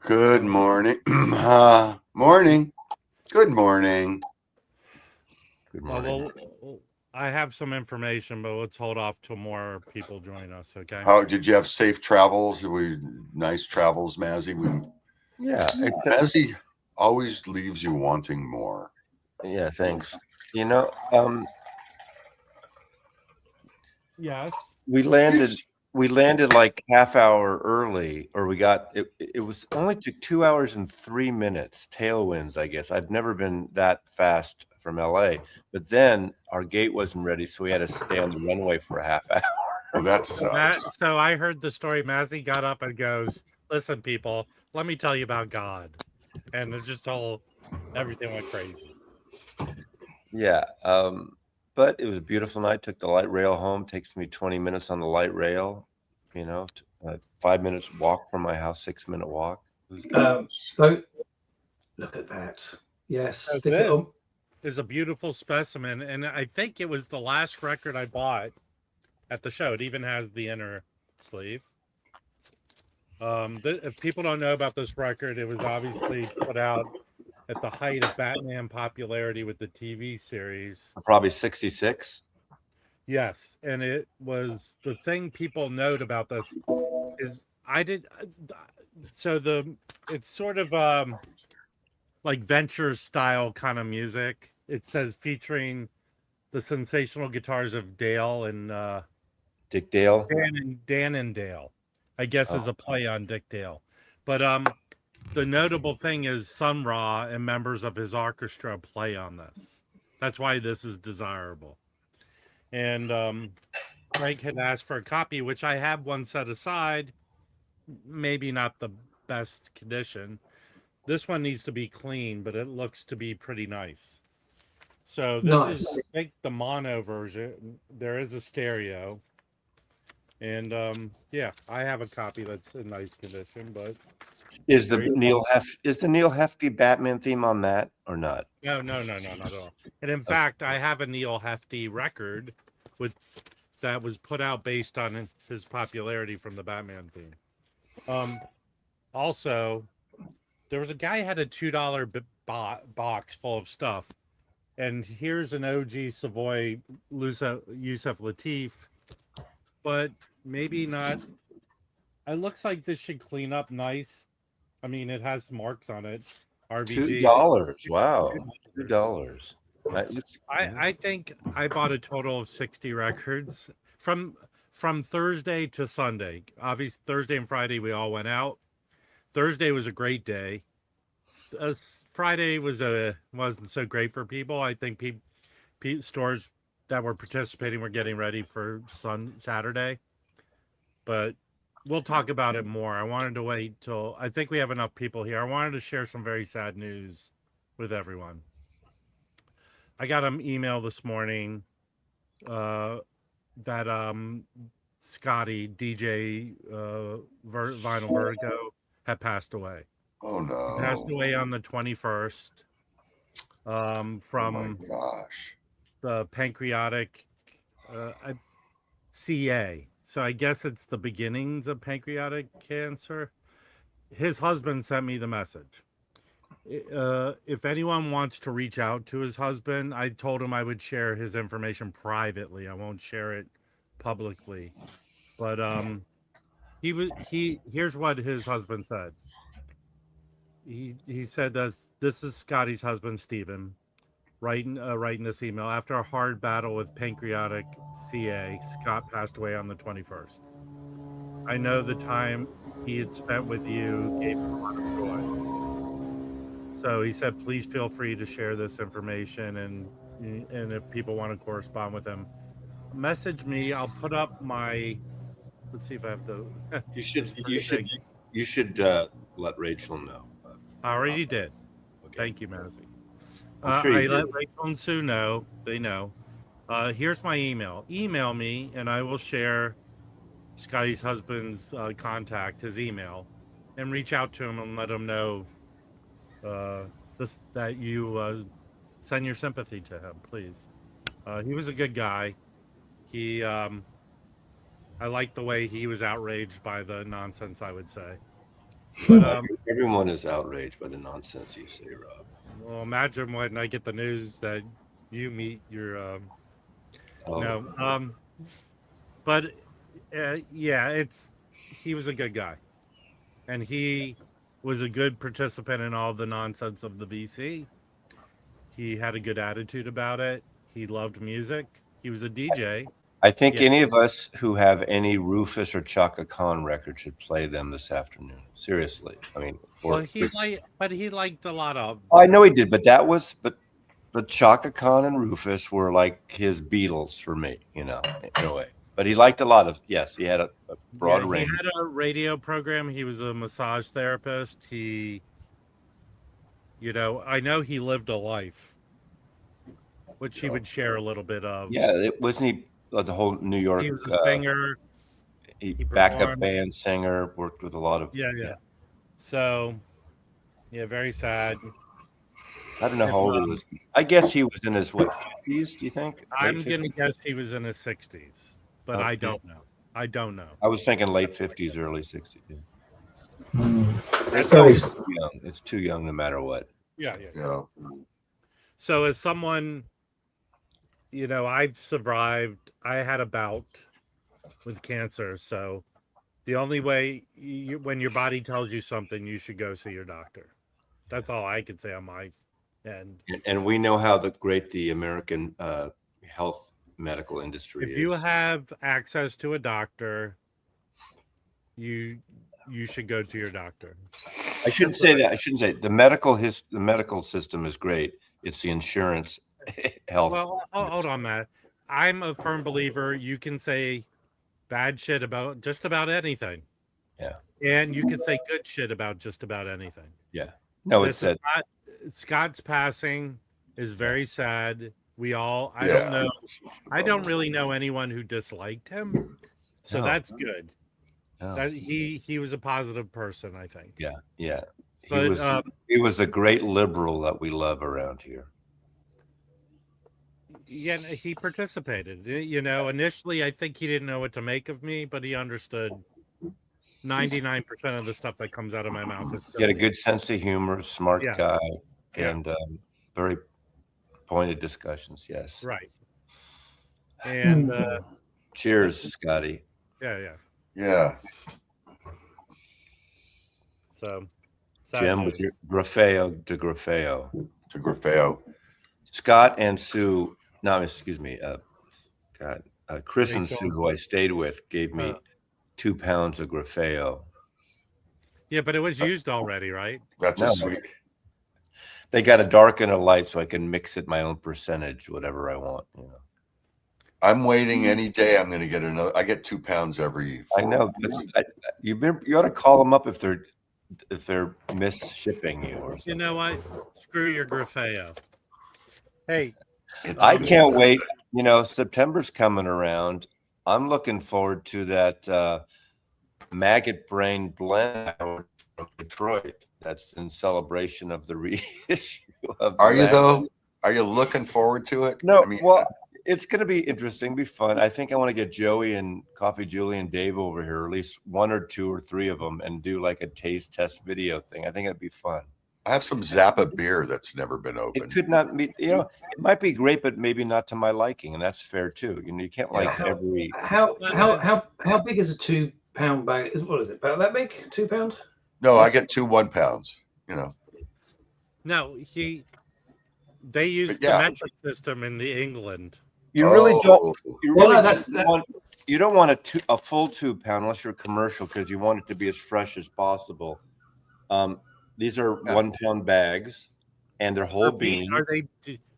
Good morning. Morning. Good morning. Good morning. I have some information, but let's hold off till more people join us. Okay. How did you have safe travels? Nice travels, Mazzy? Yeah, Mazzy always leaves you wanting more. Yeah, thanks. Yes. We landed like half hour early, or we got it was only took 2 hours and 3 minutes, tailwinds, I guess. I've never been that fast from LA, but then our gate wasn't ready, so we had to stay on the runway for a half hour. Oh, that sucks. So I heard the story. Mazzy got up and goes, "Listen, people, let me tell you about God," and it just told everything went crazy. Yeah, but it was a beautiful night. Took the light rail home. Takes me 20 minutes on the light rail. 5 minutes walk from my house, 6-minute walk. So look at that. Yes, So stick it on. is a beautiful specimen, and I think it was the last record I bought at the show. It even has the inner sleeve. If people don't know about this record, it was obviously put out at the height of Batman popularity with the TV series. Probably 66. Yes, and it was the thing people note about this is it's sort of like venture style kind of music. It says featuring the sensational guitars of Dale and Dick Dale. Dan and Dale, I guess, is a play on Dick Dale. But the notable thing is Sun Ra and members of his orchestra play on this. That's why this is desirable. And Frank had asked for a copy, which I have one set aside. Maybe not the best condition. This one needs to be clean, but it looks to be pretty nice. So this is, I think, the mono version. There is a stereo. And yeah, I have a copy that's in nice condition, but is the Neil Hefti Batman theme on that or not? No, not at all. And in fact, I have a Neil Hefti record that was put out based on his popularity from the Batman theme. Also, there was a guy who had a $2 box full of stuff, and here's an OG Savoy Yusef Lateef, but maybe not. It looks like this should clean up nice. I mean, it has marks on it. RBG. $2. Wow, $2. I think I bought a total of 60 records from Thursday to Sunday. Obviously, Thursday and Friday we all went out. Thursday was a great day. Friday wasn't so great for people. I think stores that were participating were getting ready for Saturday. But we'll talk about it more. I wanted to wait till I think we have enough people here. I wanted to share some very sad news with everyone. I got an email this morning that Scotty, DJ Vinyl Vertigo, had passed away. Oh no! He passed away on the 21st from oh my gosh. The pancreatic CA. So I guess it's the beginnings of pancreatic cancer. His husband sent me the message. If anyone wants to reach out to his husband, I told him I would share his information privately. I won't share it publicly. But here's what his husband said. He said that this is Scotty's husband, Stephen, writing this email. After a hard battle with pancreatic CA, Scott passed away on the 21st. I know the time he had spent with you gave him a lot of joy. So he said, please feel free to share this information, and if people want to correspond with him, message me. I'll put up my. Let's see if I have the. You should let Rachel know. I already did. Okay. Thank you, Mazzy. Sure I let Rachel and Sue know. They know. Here's my email. Email me, and I will share Scotty's husband's contact, his email, and reach out to him and let him know that you send your sympathy to him, please. He was a good guy. I liked the way he was outraged by the nonsense, I would say. But Everyone is outraged by the nonsense you say, Rob. Well, imagine when I get the news that you meet your Oh, no. But yeah, he was a good guy, and he was a good participant in all the nonsense of the VC. He had a good attitude about it. He loved music. He was a DJ. I think Yeah. any of us who have any Rufus or Chaka Khan record should play them this afternoon. Seriously, I mean, Well, he liked a lot of. I know he did, but but Chaka Khan and Rufus were like his Beatles for me, in a way. But he liked a lot of. Yes, he had a broad range. He had a radio program. He was a massage therapist. I know he lived a life, which he would share a little bit of. Yeah, wasn't he the whole New York? He was a singer. He backup band singer. Worked with a lot of. Yeah. So, very sad. I don't know how old he was. I guess he was in his 50s. Do you think? I'm gonna guess he was in his 60s, but I don't know. I was thinking late 50s, early 60s. It's Too young. It's too young, no matter what. Yeah. So, as someone, I've survived. I had a bout with cancer, so the only way when your body tells you something, you should go see your doctor. That's all I can say on my end. And we know how great the American health medical industry is. If you have access to a doctor, you should go to your doctor. I shouldn't say that. I shouldn't say the medical system is great. It's the insurance health. Well, hold on, Matt. I'm a firm believer you can say bad shit about just about anything. Yeah. And you can say good shit about just about anything. Yeah. No, it's that Scott's passing is very sad. I don't really know anyone who disliked him. So that's good. No. That he was a positive person, I think. Yeah. But, he was a great liberal that we love around here. Yeah, he participated. Initially I think he didn't know what to make of me, but he understood 99% of the stuff that comes out of my mouth is silly. He had a good sense of humor, smart guy, and very pointed discussions. Yes. Right. And cheers, Scotty. Yeah. So, Jim, with your Grafeo to Grafeo. To Grafeo. Scott and Sue, no, excuse me. Chris and Sue, who I stayed with, gave me 2 pounds of Grafeo. Yeah, but it was used already, right? That's a sweet. They got a dark and a light, so I can mix it my own percentage, whatever I want. I'm waiting any day. I'm going to get another. I get 2 pounds every. I know. You ought to call them up if they're mis-shipping you or something. You know what? Screw your Grafeo. Hey, I can't wait. September's coming around. I'm looking forward to that maggot brain blend from Detroit. That's in celebration of the reissue of. Are you though? Are you looking forward to it? No. Well, it's going to be interesting, be fun. I think I want to get Joey and Coffee Julie and Dave over here, at least 1 or 2 or 3 of them, and do like a taste test video thing. I think it'd be fun. I have some Zappa beer that's never been opened. It could not be, it might be great, but maybe not to my liking, and that's fair too. You can't like every. How big is a 2 pound bag? What is it? About that big? 2 pounds? No, I get 2 1 pounds. No, they use the metric system in the England. You really don't. You don't want a full 2 pound unless you're commercial, because you want it to be as fresh as possible. These are 1 pound bags, and they're whole beans.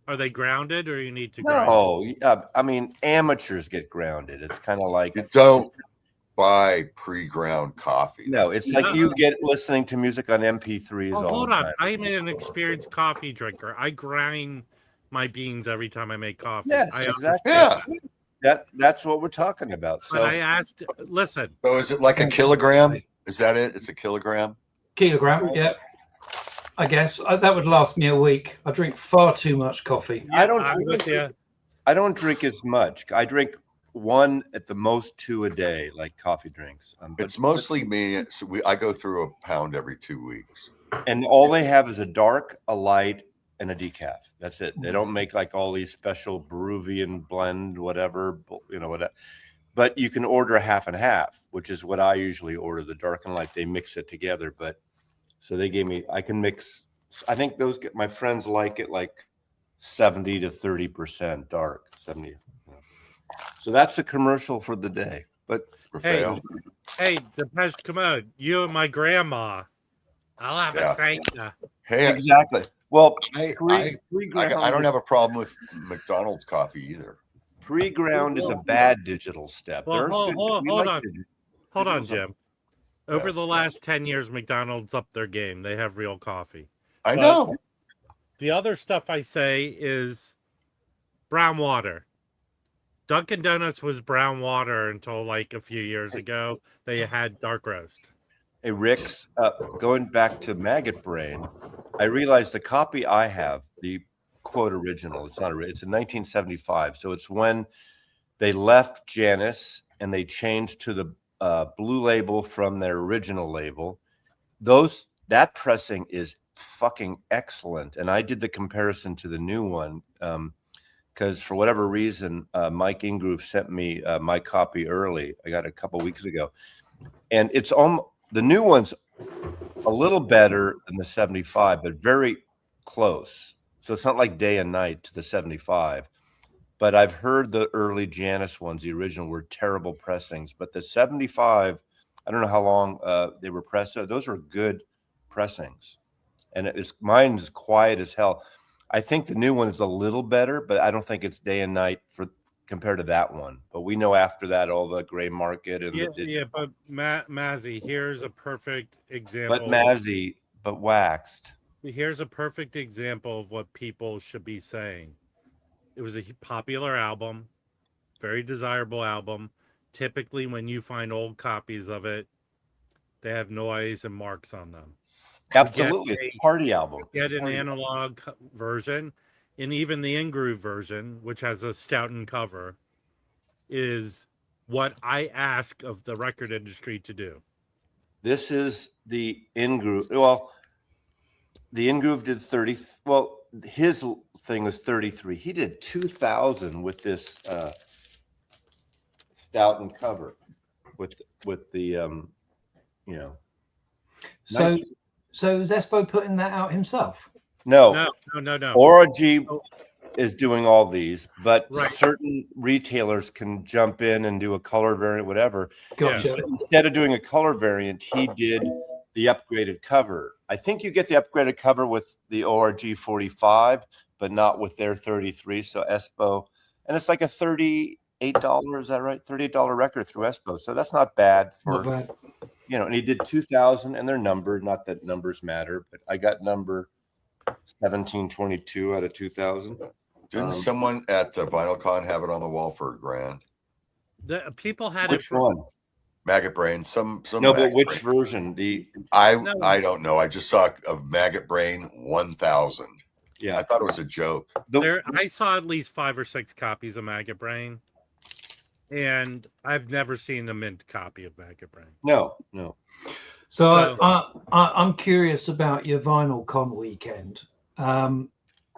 Are they grounded, or you need to? Grind No, I mean amateurs get grounded. It's kind of like you don't buy pre-ground coffee. No, it's like you get listening to music on MP3s. Hold on, I'm an experienced coffee drinker. I grind my beans every time I make coffee. Yes, exactly. Yeah, that's what we're talking about. So I asked. Listen. So is it like a kilogram? Is that it? It's a kilogram. Kilogram, yeah. I guess that would last me a week. I drink far too much coffee. I don't drink as much. I drink one at the most 2 a day, like coffee drinks. It's mostly me. So I go through a pound every 2 weeks. And all they have is a dark, a light, and a decaf. That's it. They don't make like all these special Peruvian blend, whatever, whatever. But you can order a half and half, which is what I usually order. The dark and light, they mix it together. But so they gave me, I can mix. I think my friends like it like 70 to 30% dark, 70. So that's the commercial for the day. But Rafael, Hey, Depeche Commode, you and my grandma. I'll have a Sankta. hey, exactly. Well, I pre-ground don't have a problem with McDonald's coffee either. Pre-ground is a bad digital step. Well, hold on, digital. Jim. Over Yes. the last 10 years, McDonald's upped their game. They have real coffee. I know. The other stuff I say is brown water. Dunkin' Donuts was brown water until like a few years ago. They had dark roast. Hey, Rick's, going back to Maggot Brain, I realized the copy I have, the quote original, it's not it's in 1975. So it's when they left Janus and they changed to the blue label from their original label. That pressing is fucking excellent. And I did the comparison to the new one because for whatever reason, Mike Ingroove sent me my copy early. I got it a couple weeks ago. And it's the new one's a little better than the 75, but very close. So it's not like day and night to the 75. But I've heard the early Janus ones, the original, were terrible pressings. But the 75, I don't know how long they were pressed. Those are good pressings. And mine's quiet as hell. I think the new one is a little better, but I don't think it's day and night compared to that one. But we know after that, all the gray market and the digital. But Mazzy, here's a perfect example. But waxed. Here's a perfect example of what people should be saying. It was a popular album, very desirable album. Typically, when you find old copies of it, they have noise and marks on them. Absolutely, it's a party album. Get an analog version, and even the Ingroove version, which has a Stoughton cover, is what I ask of the record industry to do. This is the Ingroove. Well, the Ingroove did 30. Well, his thing was 33. He did 2,000 with this Stoughton cover, with the nice. So is Espo putting that out himself? No. Aura G Oh. is doing all these, but Right. certain retailers can jump in and do a color variant, whatever. Gotcha. Instead of doing a color variant, he did the upgraded cover. I think you get the upgraded cover with the ORG 45, but not with their 33. So Espo, and it's like a $38, is that right? $38 record through Espo. So that's not bad for, Not bad. and he did 2,000 and they're numbered. Not that numbers matter, but I got number 1722 out of 2,000. Didn't someone at VinylCon have it on the wall for $1,000? The people had Which one? Maggot Brain. Some No, but Maggot which Brain. version? I don't know. I just saw a Maggot Brain 1,000. Yeah, I thought it was a joke. I saw at least 5 or 6 copies of Maggot Brain, and I've never seen a mint copy of Maggot Brain. No. So I'm curious about your Vinyl Con weekend.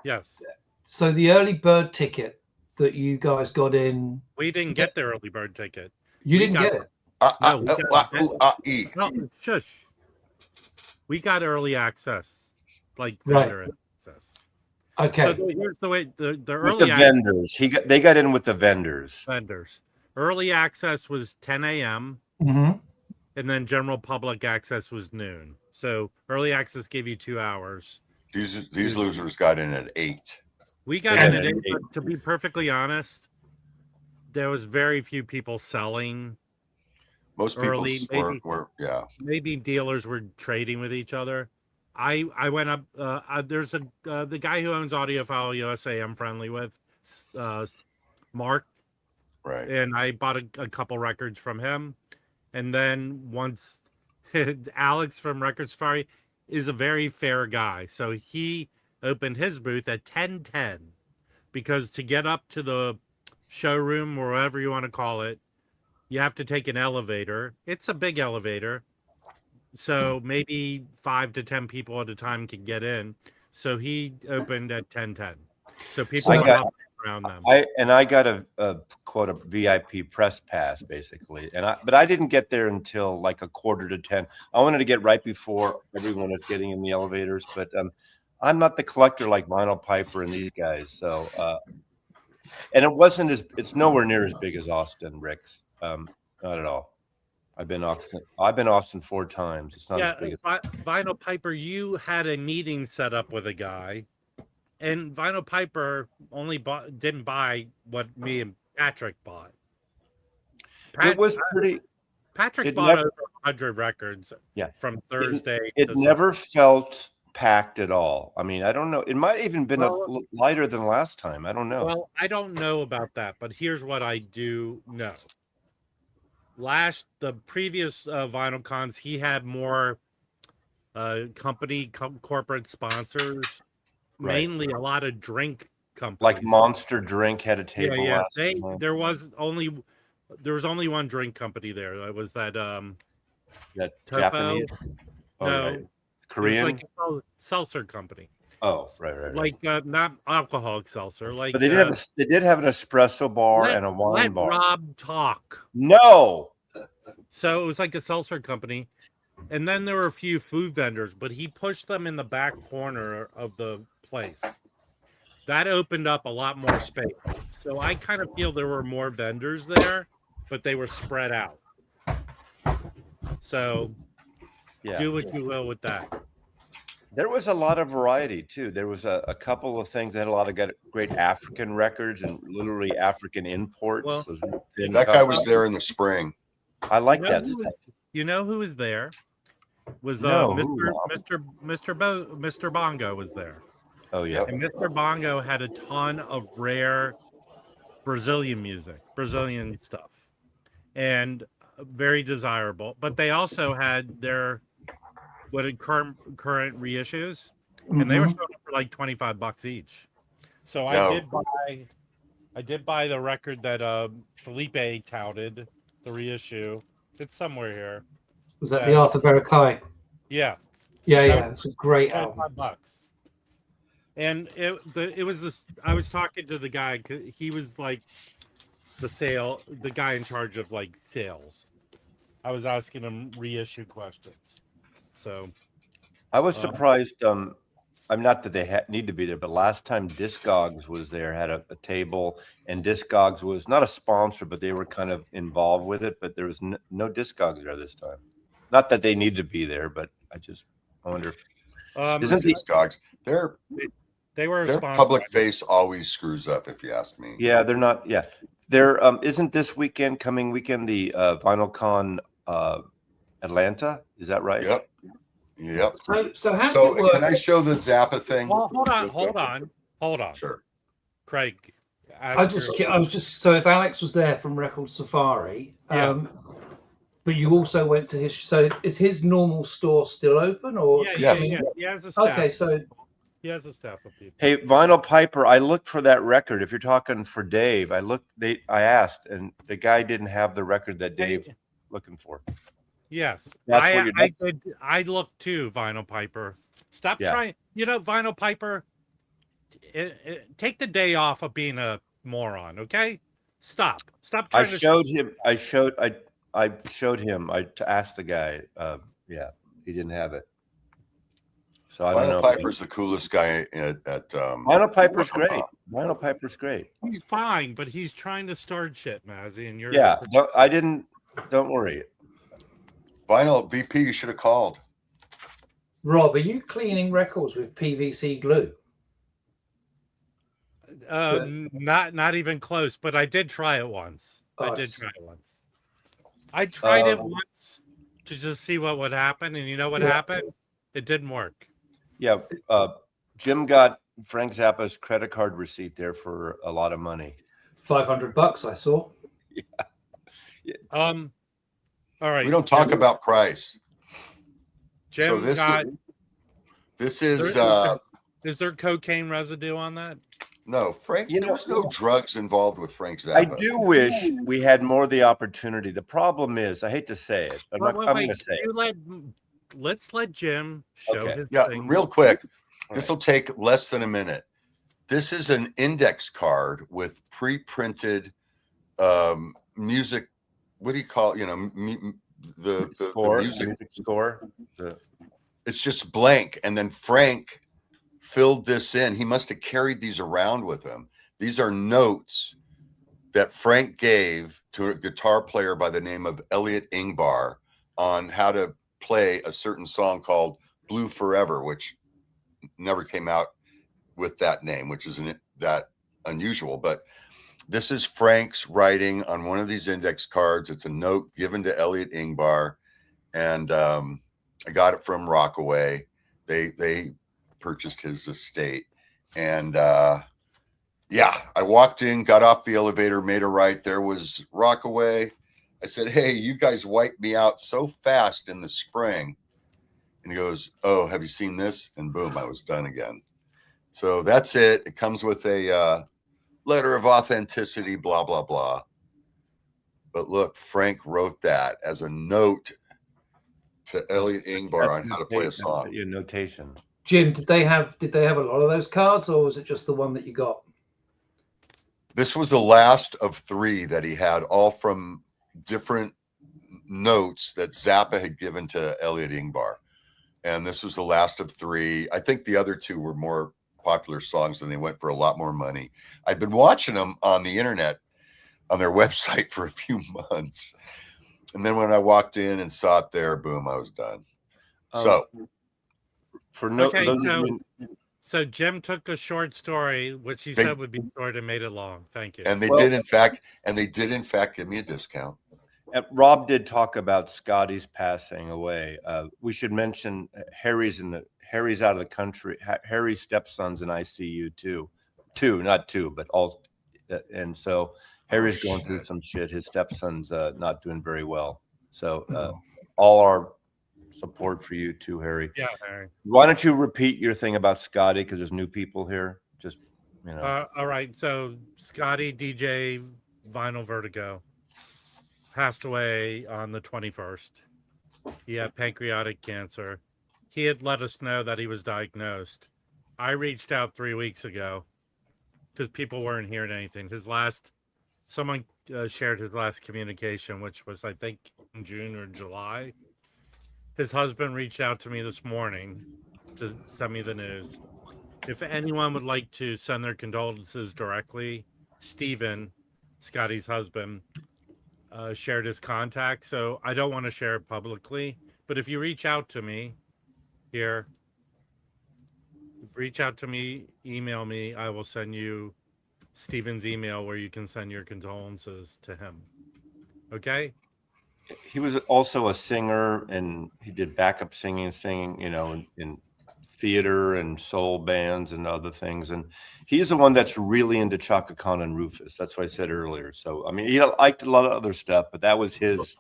Yes. So the early bird ticket that you guys got in, We didn't get the early bird ticket. you didn't get it. No, shush. We got early access, like Right. vendor access. Okay. So here's the way the With early the vendors, they got in with the vendors. vendors. Early access was 10 a.m. hmm and then general public access was noon. So early access gave you 2 hours. These losers got in at 8. We got Yeah, in at they- 8, but to be perfectly honest, there was very few people selling. Most people Early, maybe. were yeah. Maybe dealers were trading with each other. I went up. There's the guy who owns Audiophile USA. I'm friendly with, Mark, Right. and I bought a couple records from him. And then once Alex from Record Safari is a very fair guy, so he opened his booth at 10:10 because to get up to the showroom or whatever you want to call it, you have to take an elevator. It's a big elevator. So maybe 5 to 10 people at a time can get in. So he opened at 10:10. So people were hopping around them. I got a quote a VIP press pass basically, but I didn't get there until like a quarter to 10. I wanted to get right before everyone was getting in the elevators, but I'm not the collector like Vinyl Piper and these guys. So and it's nowhere near as big as Austin, Rick's. Not at all. I've been Austin 4 times. It's not as big as Vinyl Piper. You had a meeting set up with a guy, and Vinyl Piper didn't buy what me and Patrick bought. It was pretty. Patrick bought over 100 records. Yeah. From Thursday. It never felt packed at all. I mean, I don't know. It might have even been a little lighter than last time. I don't know. Well, I don't know about that, but here's what I do know. The previous vinyl cons, he had more corporate sponsors, mainly a lot of drink companies. Like Monster Drink had a table. Yeah. There was only one drink company there. That was that Topo? Japanese. No, right. Korean. It was like a seltzer company. Oh, right. Like not alcoholic seltzer. Like, but they did have an espresso bar and a wine bar. Rob talk. No. So it was like a seltzer company, and then there were a few food vendors, but he pushed them in the back corner of the place. That opened up a lot more space. So I kind of feel there were more vendors there, but they were spread out. So do what you will with that. There was a lot of variety too. There was a couple of things that had a lot of great African records and literally African imports. Well, that guy was there in the spring. I like that stuff. You know who was there? Was Mr. Bongo was there. Oh yeah. And Mr. Bongo had a ton of rare Brazilian music, Brazilian stuff, and very desirable. But they also had their current reissues, and they were selling for like $25 each. So I did buy the record that Felipe touted, the reissue. It's somewhere here. Was that the Arthur Veracai? Yeah. Yeah. It's a great album. $25. And it was this. I was talking to the guy. He was like the guy in charge of like sales. I was asking him reissue questions. So I was surprised. I'm not that they need to be there, but last time Discogs was there, had a table, and Discogs was not a sponsor, but they were kind of involved with it. But there was no Discogs there this time. Not that they need to be there, but I wonder. Isn't Discogs? They were their public face always screws up, if you ask me. Yeah, they're not. Yeah, isn't this coming weekend the VinylCon Atlanta? Is that right? Yep. So how does it work? Can I show the Zappa thing? Well, hold on. Sure. Craig. I was just so if Alex was there from Record Safari, but you also went to his. So is his normal store still open, or? Yeah, he has a staff. Okay, so he has a staff of people. Hey, Vinyl Piper, I looked for that record. If you're talking for Dave, I asked, and the guy didn't have the record that Dave looking for. Yes, That's I looked too, Vinyl Piper. Stop trying. Vinyl Piper. Take the day off of being a moron. Okay, stop trying. I showed him. I asked the guy. He didn't have it. So I don't know. Vinyl Piper's the coolest guy at Vinyl Piper's great. Vinyl Piper's great. He's fine, but he's trying to start shit, Mazzy, and you're Don't worry. Vinyl VP, you should have called. Rob, are you cleaning records with PVC glue? Not even close, but I did try it once. I tried it once to just see what would happen, and you know what happened? It didn't work. Yeah, Jim got Frank Zappa's credit card receipt there for a lot of money. $500, I saw. Yeah. All right. We don't talk about price. Jim so got. This is. Is there cocaine residue on that? No, Frank. You There know, was no drugs involved with Frank I Zappa. do wish we had more of the opportunity. The problem is, I hate to say it, but I'm going to say it. Let's let Jim show Okay. his Yeah, thing. real quick. All This right. will take less than a minute. This is an index card with pre-printed music. What do you call? You know, the music score. It's just blank, and then Frank filled this in. He must have carried these around with him. These are notes that Frank gave to a guitar player by the name of Elliot Ingbar on how to play a certain song called Blue Forever, which never came out with that name, which isn't that unusual. But this is Frank's writing on one of these index cards. It's a note given to Elliot Ingbar, and I got it from Rockaway. They purchased his estate, and yeah, I walked in, got off the elevator, made a right. There was Rockaway. I said, "Hey, you guys wiped me out so fast in the spring." And he goes, "Oh, have you seen this?" And boom, I was done again. So that's it. It comes with a letter of authenticity, blah, blah, blah. But look, Frank wrote that as a note to Elliot Ingbar on how to play a song. Your notation. Jim, did they have a lot of those cards, or was it just the one that you got? This was the last of 3 that he had, all from different notes that Zappa had given to Elliot Ingbar. And this was the last of 3. I think the other 2 were more popular songs and they went for a lot more money. I'd been watching them on the internet on their website for a few months. And then when I walked in and saw it there, boom, I was done. So for no, Okay, those of you, so Jim took a short story, which he said would be short, and made it long. Thank you. And they did in fact give me a discount. Rob did talk about Scotty's passing away. We should mention Harry's out of the country. Harry's stepson's in ICU too. Not two, but all. And so Harry's going through some shit. His stepson's not doing very well. So all our support for you too, Harry. Yeah, Harry. Why don't you repeat your thing about Scotty? Because there's new people here. Just, you know. All right. So Scotty, DJ, Vinyl Vertigo, passed away on the 21st. He had pancreatic cancer. He had let us know that he was diagnosed. I reached out 3 weeks ago because people weren't hearing anything. Someone shared his last communication, which was, I think, in June or July. His husband reached out to me this morning to send me the news. If anyone would like to send their condolences directly, Stephen, Scotty's husband, shared his contact. So I don't want to share it publicly, but if you reach out to me here, email me, I will send you Stephen's email where you can send your condolences to him. Okay? He was also a singer, and he did backup singing, you know, in theater and soul bands and other things. And he's the one that's really into Chaka Khan and Rufus. That's what I said earlier. So, I mean, he liked a lot of other stuff, but that was his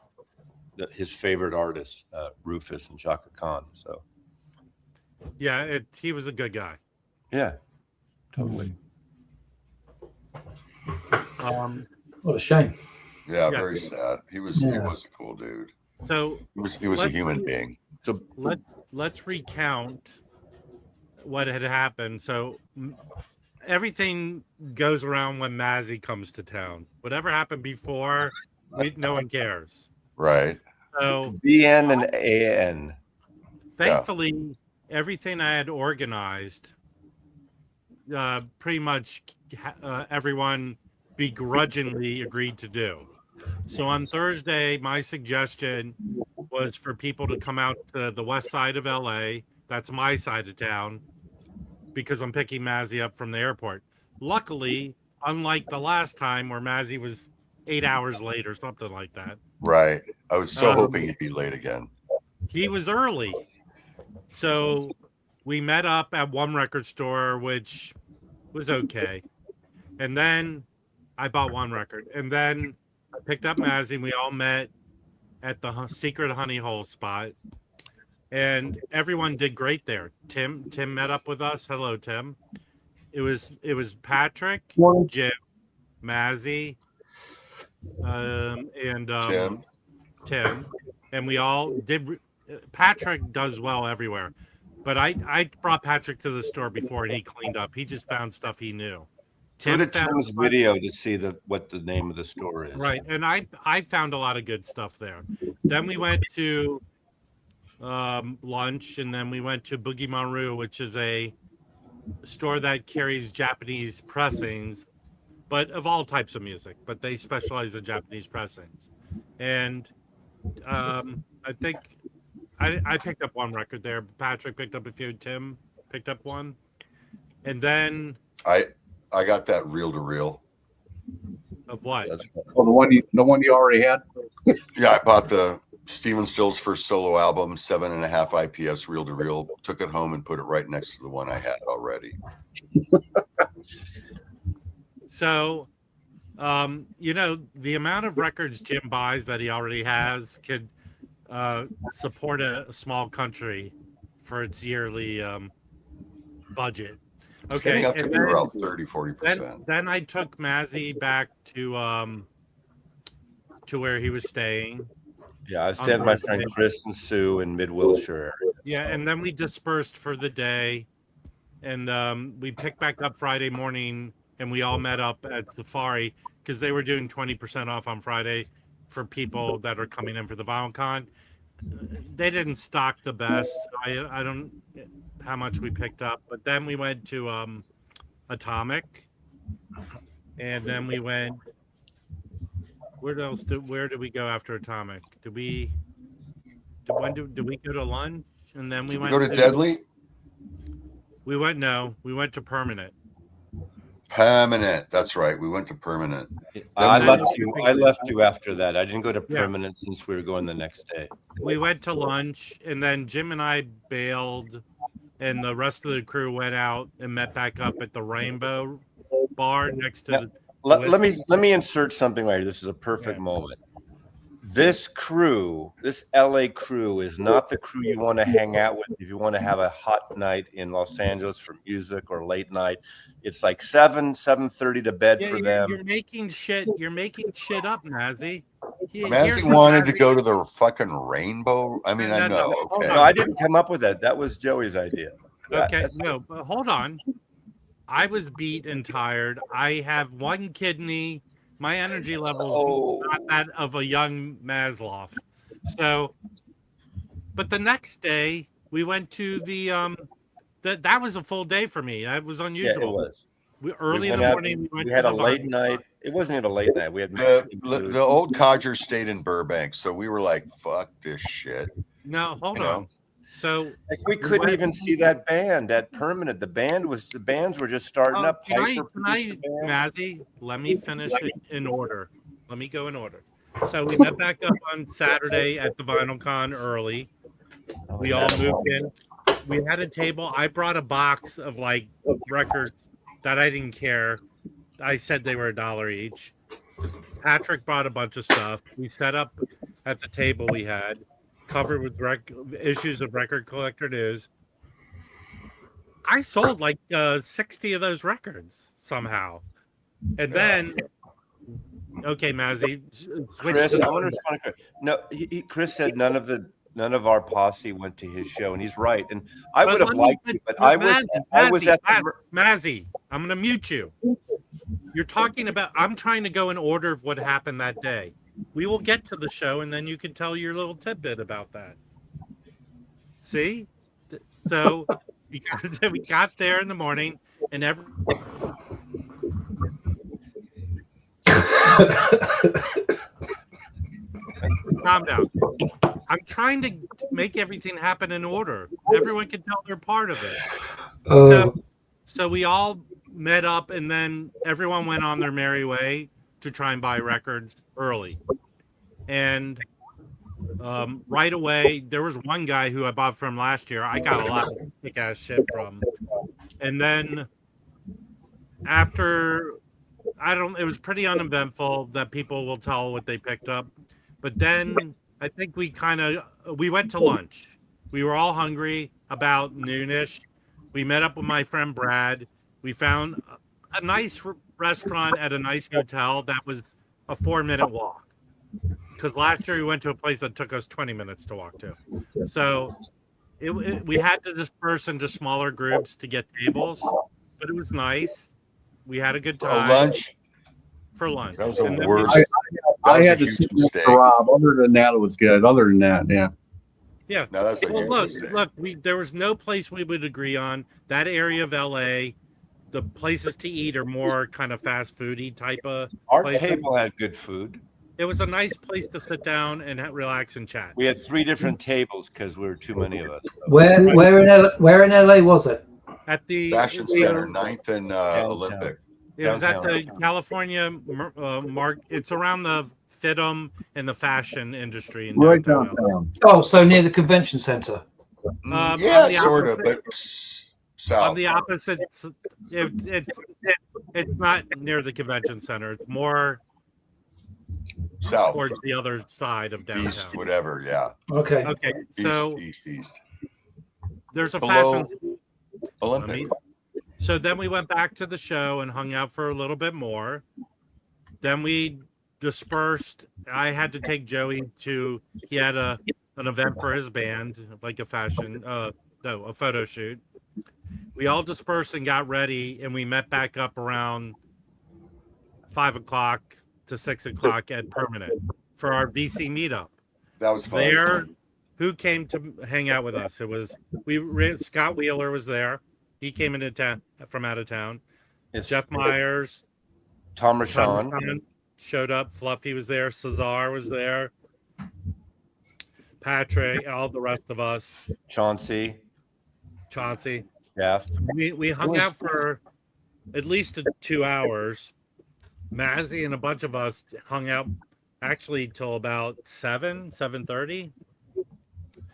favorite artists, Rufus and Chaka Khan. So, yeah, he was a good guy. Yeah, totally. What a shame. Yeah, very sad. He was a cool dude. So he was a human being. So let's recount what had happened. So everything goes around when Mazzy comes to town. Whatever happened before, no one cares. Right. So BN and AN. Thankfully, everything I had organized, pretty much everyone begrudgingly agreed to do. So on Thursday, my suggestion was for people to come out to the west side of LA. That's my side of town, because I'm picking Mazzy up from the airport. Luckily, unlike the last time where Mazzy was 8 hours late or something like that. Right. I was so hoping he'd be late again. He was early. So we met up at one record store, which was okay. And then I bought one record. And then I picked up Mazzy, and we all met at the secret honey hole spot. And everyone did great there. Tim met up with us. Hello, Tim. It was Patrick, Morning. Jim, Mazzy, and Tim, and we all did. Patrick does well everywhere, but I brought Patrick to the store before and he cleaned up. He just found stuff he knew. Go to found Tim's video to see what the name of the store is. right, and I found a lot of good stuff there. Then we went to lunch, and then we went to Boogie Maru, which is a store that carries Japanese pressings, but of all types of music, but they specialize in Japanese pressings. And I think I picked up one record there. Patrick picked up a few. Tim picked up one. And then I got that reel to reel. Of what? Oh, the one you already had. Yeah, I bought the Stephen Stills' first solo album, 7.5 IPS reel to reel. Took it home and put it right next to the one I had already. So, the amount of records Jim buys that he already has could support a small country for its yearly budget. It's Okay, getting up to and be then- around 30-40%. Then I took Mazzy back to where he was staying. Yeah, I was staying with my friend Chris and Sue in Mid-Wilshire area. Yeah, and then we dispersed for the day, and we picked back up Friday morning, and we all met up at Safari because they were doing 20% off on Friday for people that are coming in for the VinylCon. They didn't stock the best. I don't know how much we picked up, but then we went to Atomic, and then we went. Where did we go after Atomic? Did we go to lunch, and then we went Go to Deadly? We went to Permanent. Permanent. That's right. We went to Permanent. I we left you after that. I didn't go to Yeah. Permanent since we were going the next day. We went to lunch, and then Jim and I bailed, and the rest of the crew went out and met back up at the Rainbow Bar next to the. Let me insert something right here. This is a perfect moment. This crew, this LA crew, is not the crew you want to hang out with if you want to have a hot night in Los Angeles for music or late night. It's like 7:30 to bed for them. You're making shit. You're making shit up, Mazzy. Mazzy wanted to go to the fucking Rainbow. I mean, I know. Okay. No, I didn't come up with that. That was Joey's idea. Okay, no, but hold on. I was beat and tired. I have one kidney. My energy level is not that of a young Maslow. So, but the next day we went to the that was a full day for me. That was unusual. Yeah, it was. Early in the morning, we had a late night. It wasn't even a late night. We had the old codger stayed in Burbank, so we were like, "Fuck this shit." No, hold on. So like we couldn't even see that band at Permanent. The bands were just starting up. Mazzy, let me finish it in order. Let me go in order. So we met back up on Saturday at the VinylCon early. We all moved in. We had a table. I brought a box of like records that I didn't care. I said they were $1 each. Patrick brought a bunch of stuff. We set up at the table we had, covered with issues of Record Collector News. I sold like 60 of those records somehow. And then, okay, Mazzy. Chris, I want to respond to Chris. No, Chris said none of our posse went to his show, and he's right. And I would have liked to, but I was at Mazzy, I'm going to mute you. You're talking about. I'm trying to go in order of what happened that day. We will get to the show, and then you can tell your little tidbit about that. See? So we got there in the morning, and calm down. I'm trying to make everything happen in order. Everyone can tell their part of it. So we all met up, and then everyone went on their merry way to try and buy records early. And right away, there was one guy who I bought from last year. I got a lot of kick-ass shit from. And then after, it was pretty uneventful that people will tell what they picked up. But then I think we went to lunch. We were all hungry about noonish. We met up with my friend Brad. We found a nice restaurant at a nice hotel that was a 4-minute walk. Because last year we went to a place that took us 20 minutes to walk to. So we had to disperse into smaller groups to get tables, but it was nice. We had a good For time. lunch. For lunch. That was the And then worst. we- I was had a to huge sit next mistake. to Rob. Other than that, it was good. Other than that, yeah. Yeah. No, that's a Well, huge mistake. look, there was no place we would agree on. That area of LA, the places to eat are more kind of fast foody type of Our places. table had good food. It was a nice place to sit down and relax and chat. We had 3 different tables because we were too many of us. Where in LA was it? At the Fashion Center, 9th and Olympic. It was at downtown. the California It's around the FITM and the fashion industry in Right downtown. downtown. Oh, so near the convention center. on Yeah, the sort of, opposite- but south. On the opposite, it's not near the convention center. It's more South, towards the other side of downtown. east, whatever. Yeah, Okay. Okay, east, so east. there's a Below fashion. Olympic. So then we went back to the show and hung out for a little bit more. Then we dispersed. I had to take Joey to. He had an event for his band, like a fashion, a photo shoot. We all dispersed and got ready, and we met back up around 5 o'clock to 6 o'clock at Permanent for our VC meetup. That was fun. There, who came to hang out with us? It was Scott Wheeler was there. He came into town from out of town. It's Jeff Myers, Tom Tom Rashawn. Rashawn showed up. Fluffy was there. Cesar was there. Patrick, all the rest of us. Chauncey. Jeff. We hung out for at least 2 hours. Mazzy and a bunch of us hung out actually till about 7:30.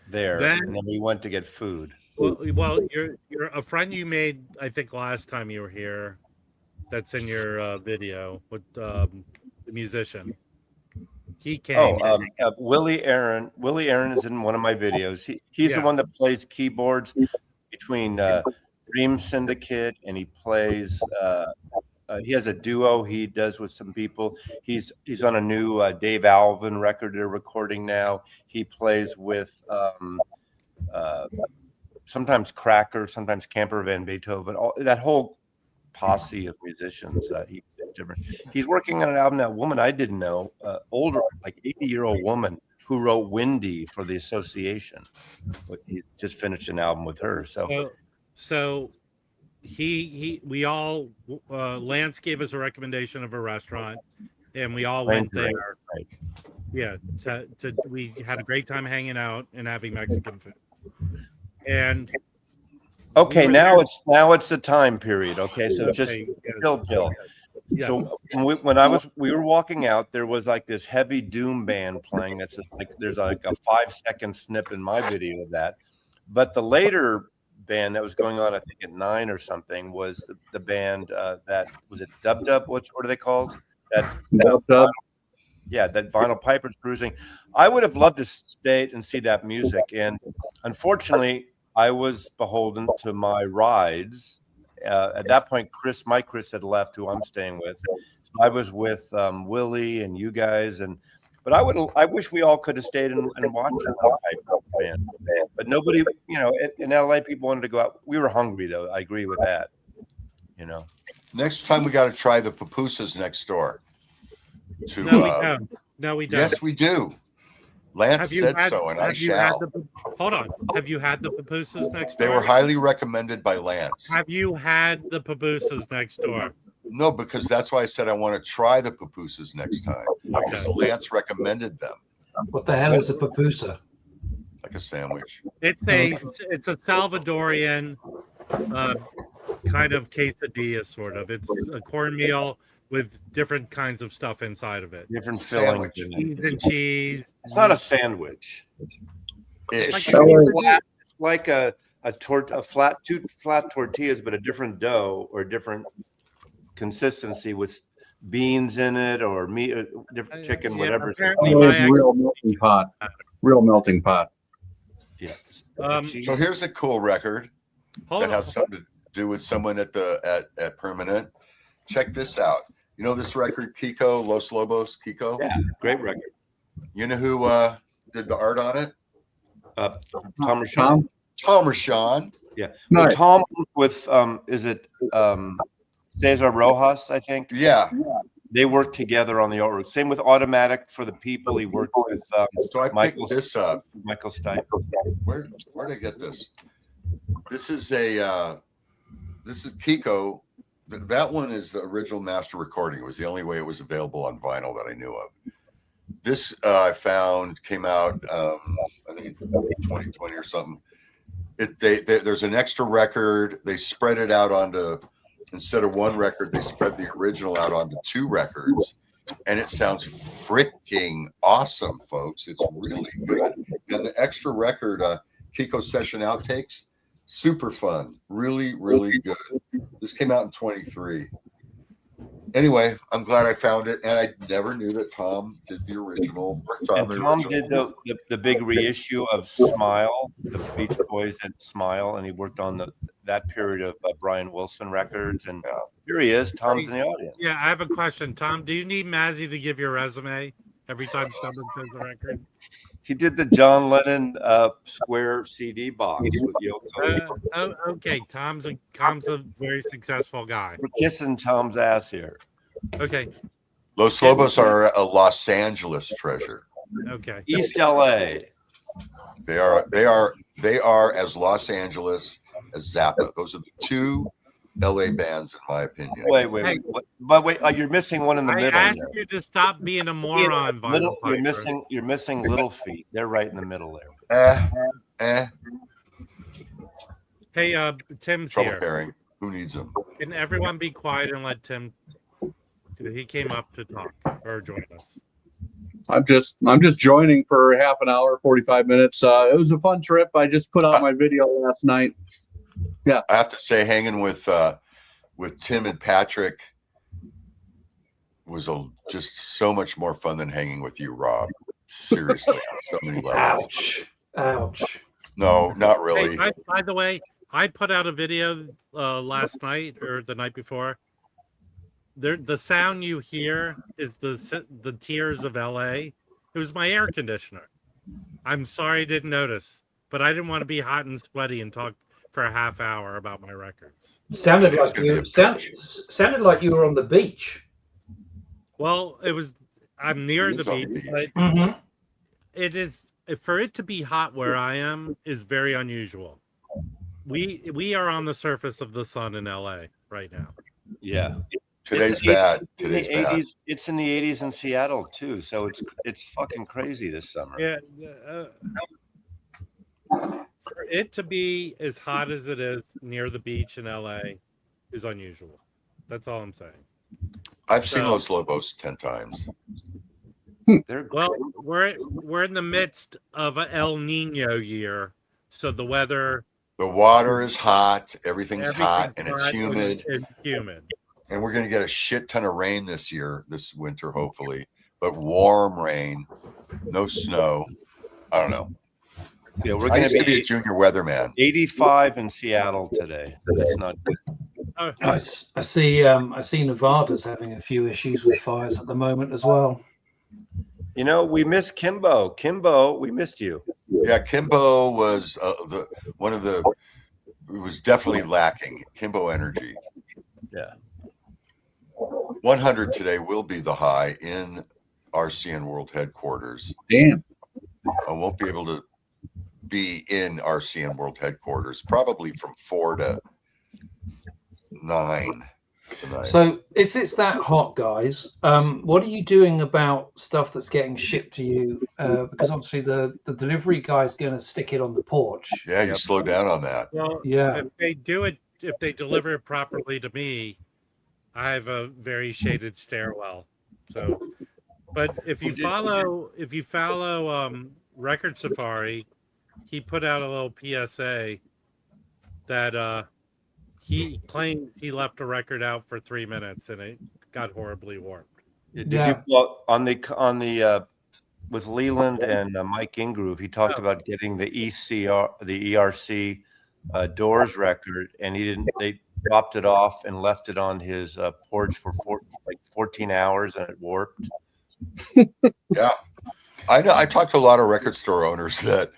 There. Then- And then we went to get food. Well, you're a friend you made, I think, last time you were here. That's in your video with the musician. He came. Willie Aaron. Willie Aaron is in one of my videos. He's the Yeah. one that plays keyboards between Dream Syndicate, and he plays. He has a duo he does with some people. He's on a new Dave Alvin record they're recording now. He plays with sometimes Cracker, sometimes Camper Van Beethoven. That whole posse of musicians. He's different. He's working on an album. That woman I didn't know, older, like 80-year-old woman who wrote Windy for the Association. He just finished an album with her. So we all Lance gave us a recommendation of a restaurant, and we all went there. Right. Yeah, we had a great time hanging out and having Mexican food. And Okay, we were now there. it's the time period. Okay, so just Okay, chill. yeah. So when we were walking out, there was like this heavy doom band playing. That's like there's like a 5-second snip in my video of that. But the later band that was going on, I think at 9 or something, was the band that was it Dub Dub. What are they called? Dub. Yeah, that Vinyl Piper's Cruising. I would have loved to stay and see that music, and unfortunately, I was beholden to my rides. At that point, Chris had left, who I'm staying with. So I was with Willie and you guys, but I wish we all could have stayed and watched the Piper band. But nobody, in LA, people wanted to go out. We were hungry, though. I agree with that. Next time we got to try the pupusas next door. No, we don't. No, we don't. Yes, we do. Lance said so, and I shall. Hold on. Have you had the pupusas next They door? were highly recommended by Lance. Have you had the pupusas next door? No, because that's why I said I want to try the pupusas next time. Because Lance recommended them. What the hell is a pupusa? Like a sandwich. It's a Salvadorian kind of quesadilla, sort of. It's a cornmeal with different kinds of stuff inside of it. Different fillings. Cheese and cheese. It's not a sandwich. Ish. It's like a flat tortillas, but a different dough or different consistency with beans in it or meat, different chicken, Yeah, whatever. apparently Real melting pot. Yeah. So here's a cool record Hold that on. has something do with someone at Permanent. Check this out. You know this record, Kiko, Los Lobos, Kiko? Yeah, great record. You know who did the art on it? Tom Rashawn. Tom Rashawn. Yeah. Nice. Well, Tom with is it Cesar Rojas, I think? Yeah. They worked together on the artwork. Same with Automatic for the People. He worked with So I picked this up. Michael Stipe. Where'd I get this? This is Kiko. That one is the original master recording. It was the only way it was available on vinyl that I knew of. This I found came out, I think in 2020 or something. There's an extra record. They spread it out onto, instead of one record, they spread the original out onto 2 records. And it sounds freaking awesome, folks. It's really good. And the extra record, Kiko Session Outtakes, super fun. Really, really good. This came out in 23. Anyway, I'm glad I found it. And I never knew that Tom did the original. Tom did the big reissue of Smile, the Beach Boys and Smile, and he worked on that period of Brian Wilson records. And here he is. Tom's in the audience. Yeah, I have a question. Tom, do you need Mazzy to give your resume every time someone says a record? He did the John Lennon square CD box with Yoko. Okay, Tom's a very successful guy. We're kissing Tom's ass here. Okay, Los Lobos are a Los Angeles treasure. okay. East LA. They are as Los Angeles as Zappa. Those are the 2 LA bands, in my opinion. Wait. But wait, you're missing one in the I middle. asked you to stop being a moron, Vinyl Piper. You're missing Little Feet. They're right in the middle there. Hey, Tim's Trouble here. pairing. Who needs them? Can everyone be quiet and let Tim? He came up to talk or join us. I'm just joining for half an hour, 45 minutes. It was a fun trip. I just put out my video last night. Yeah, I have to say, hanging with Tim and Patrick was just so much more fun than hanging with you, Rob. Seriously, on so many levels. Ouch. No, not really. Hey, by the way, I put out a video last night or the night before. The sound you hear is the tears of LA. It was my air conditioner. I'm sorry I didn't notice, but I didn't want to be hot and sweaty and talk for a half hour about my records. Sounded like you were on the beach. Well, I'm near the beach, but it is, for it to be hot where I am is very unusual. We are on the surface of the sun in LA right now. Yeah. Today's bad. Today's bad. It's in the 80s in Seattle too, so it's fucking crazy this summer. Yeah. For it to be as hot as it is near the beach in LA is unusual. That's all I'm saying. I've seen Los Lobos 10 times. Well, we're in the midst of an El Nino year, so the water is hot, everything's hot, and it's humid. And we're going to get a shit ton of rain this winter, hopefully, but warm rain, no snow. I don't know. Yeah, we're I going used to be a junior weatherman. 85 in Seattle today. So that's not good. I see Nevada's having a few issues with fires at the moment as well. You know, we miss Kimbo. Kimbo, we missed you. Yeah, Kimbo was it was definitely lacking. Kimbo energy. Yeah. 100 today will be the high in RCN World Headquarters. Damn. I won't be able to be in RCN World Headquarters probably from 4 to 9 tonight. So if it's that hot, guys, what are you doing about stuff that's getting shipped to you? Because obviously the delivery guy's going to stick it on the porch. Yeah, you slow down on that. Well, yeah. If they deliver it properly to me, I have a very shaded stairwell. So, but if you follow Record Safari, he put out a little PSA that he claims he left a record out for 3 minutes and it got horribly warped. Did you on the with Leland and Mike Ingroove? He talked about getting the ERC Doors record, and he didn't. dropped it off and left it on his porch for 14 hours, and it warped. Yeah, I know. I talked to a lot of record store owners that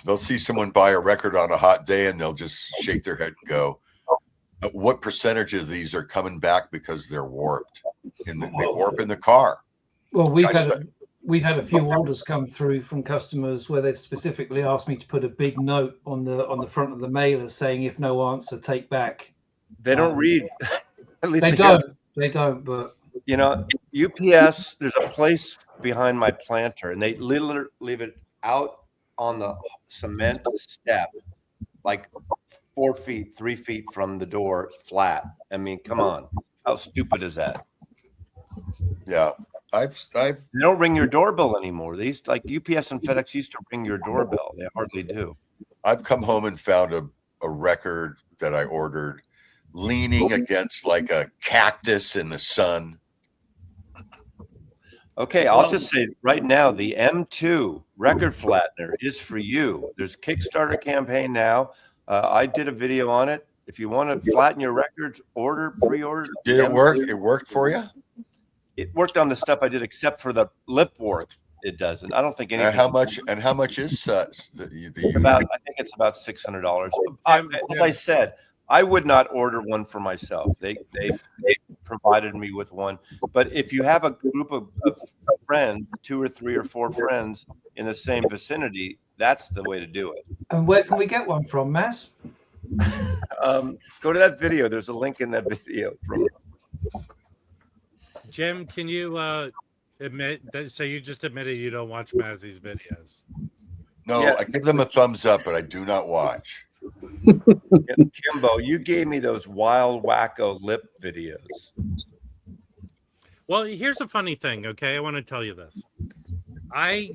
they'll see someone buy a record on a hot day and they'll just shake their head and go, "What percentage of these are coming back because they're warped? They warp in the car." Well, we've had a few orders come through from customers where they've specifically asked me to put a big note on the front of the mailer saying, "If no answer, take back." They don't read. At least They don't. But you know, UPS. There's a place behind my planter, and they literally leave it out on the cement step, like 3 feet from the door, flat. I mean, come on, how stupid is that? Yeah, I've They don't ring your doorbell anymore. They used, like UPS and FedEx used to ring your doorbell. They hardly do. I've come home and found a record that I ordered leaning against like a cactus in the sun. Okay, I'll just say right now, the M2 record flattener is for you. There's Kickstarter campaign now. I did a video on it. If you want to flatten your records, pre-order. Did it work? It worked for you? It worked on the stuff I did, except for the lip work. It doesn't. I don't think anything. And how much is the I think it's about $600. As I said, I would not order one for myself. They provided me with one. But if you have a group of friends, 2 or 3 or 4 friends in the same vicinity, that's the way to do it. And where can we get one from, Maz? Go to that video. There's a link in that video. Jim, can you admit that? So you just admitted you don't watch Mazzy's videos? No, yeah. I give them a thumbs up, but I do not watch. Kimbo, you gave me those wild wacko lip videos. Well, here's a funny thing, okay? I want to tell you this.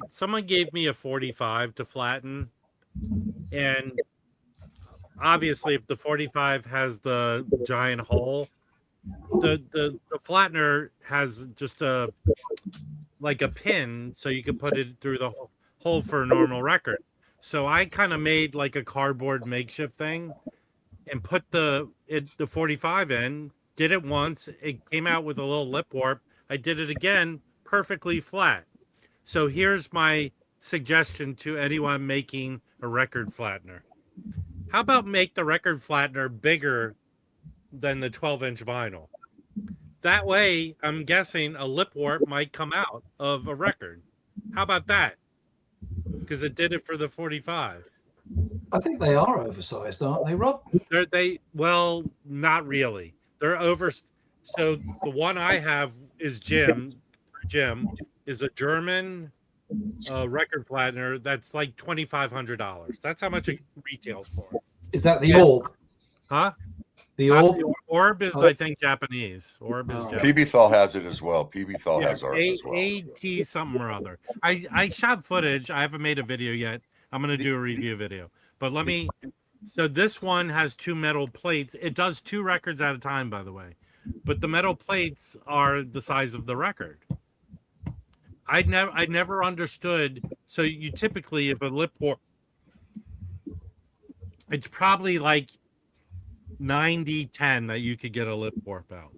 Someone gave me a 45 to flatten, and obviously if the 45 has the giant hole, the flattener has just a pin, so you can put it through the hole for a normal record. So I kind of made like a cardboard makeshift thing and put the 45 in, did it once, it came out with a little lip warp. I did it again, perfectly flat. So here's my suggestion to anyone making a record flattener. How about make the record flattener bigger than the 12-inch vinyl? That way, I'm guessing a lip warp might come out of a record. How about that? Because it did it for the 45. I think they are oversized, aren't they, Rob? Well, not really. They're over. So the one I have is Jim is a German record flattener that's like $2,500. That's how much it retails for. Is that the Orb? Huh? The Orb? Orb is, I think, Japanese. Orb is Japanese. PB-Thal has it as well. PB-Thal has ours as well. AT something or other. I shot footage. I haven't made a video yet. I'm going to do a review video. But so this one has 2 metal plates. It does 2 records at a time, by the way. But the metal plates are the size of the record. I never understood. So you typically, if a lip warp, it's probably like 90-10 that you could get a lip warp out.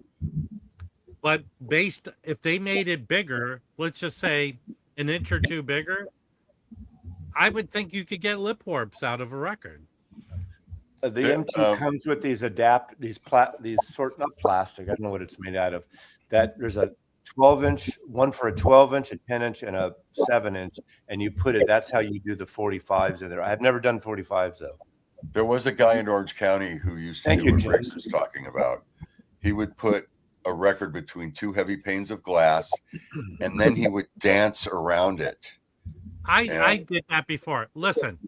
But if they made it bigger, let's just say an inch or 2 bigger, I would think you could get lip warps out of a record. The M2 comes with these not plastic. I don't know what it's made out of. That there's a 12-inch, one for a 12-inch, a 10-inch, and a 7-inch, and you put it. That's how you do the 45s in there. I've never done 45s though. There was a guy in Orange County who used to do what Briggs was talking about. He would put a record between 2 heavy panes of glass, and then he would dance around it. I did that before. Listen,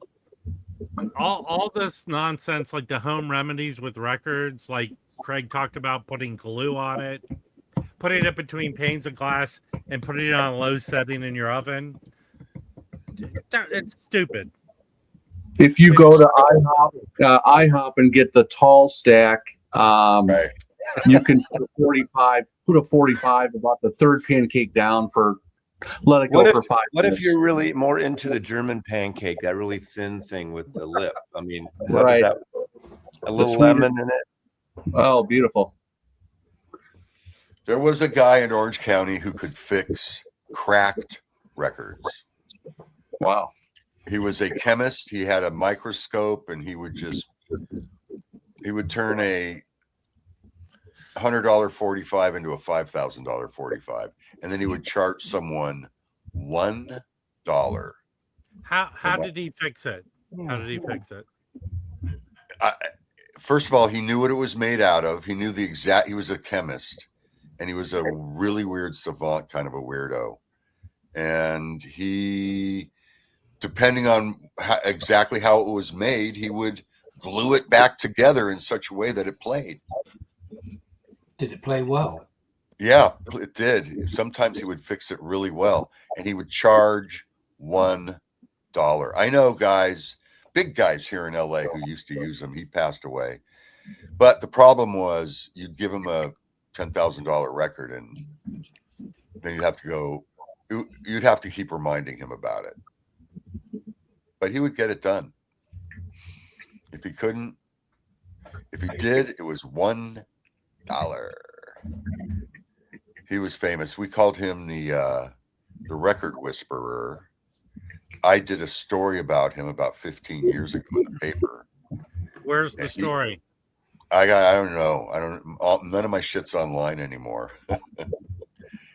all this nonsense, like the home remedies with records, like Craig talked about, putting glue on it, putting it between panes of glass, and putting it on a low setting in your oven. It's stupid. If you go to IHOP and get the tall stack, Right. you can put a 45 about the third pancake down let it go for 5 minutes. What if you're really more into the German pancake, that really thin thing with the lip? I mean, right. A little lemon in it? Oh, beautiful. There was a guy in Orange County who could fix cracked records. Wow. He was a chemist. He had a microscope, and he would turn a $100 45 into a $5,000 45, and then he would charge someone $1. How did he fix it? How did he fix it? First of all, he knew what it was made out of. He knew he was a chemist, and he was a really weird savant, kind of a weirdo. And he, depending on exactly how it was made, he would glue it back together in such a way that it played. Did it play well? Yeah, it did. Sometimes he would fix it really well, and he would charge $1. I know guys, big guys here in LA who used to use them. He passed away. But the problem was you'd give him a $10,000 record, and then you'd have to keep reminding him about it. But he would get it done. If he couldn't, if he did, it was $1. He was famous. We called him the record whisperer. I did a story about him about 15 years ago in the paper. Where's the story? I don't know. None of my shit's online anymore.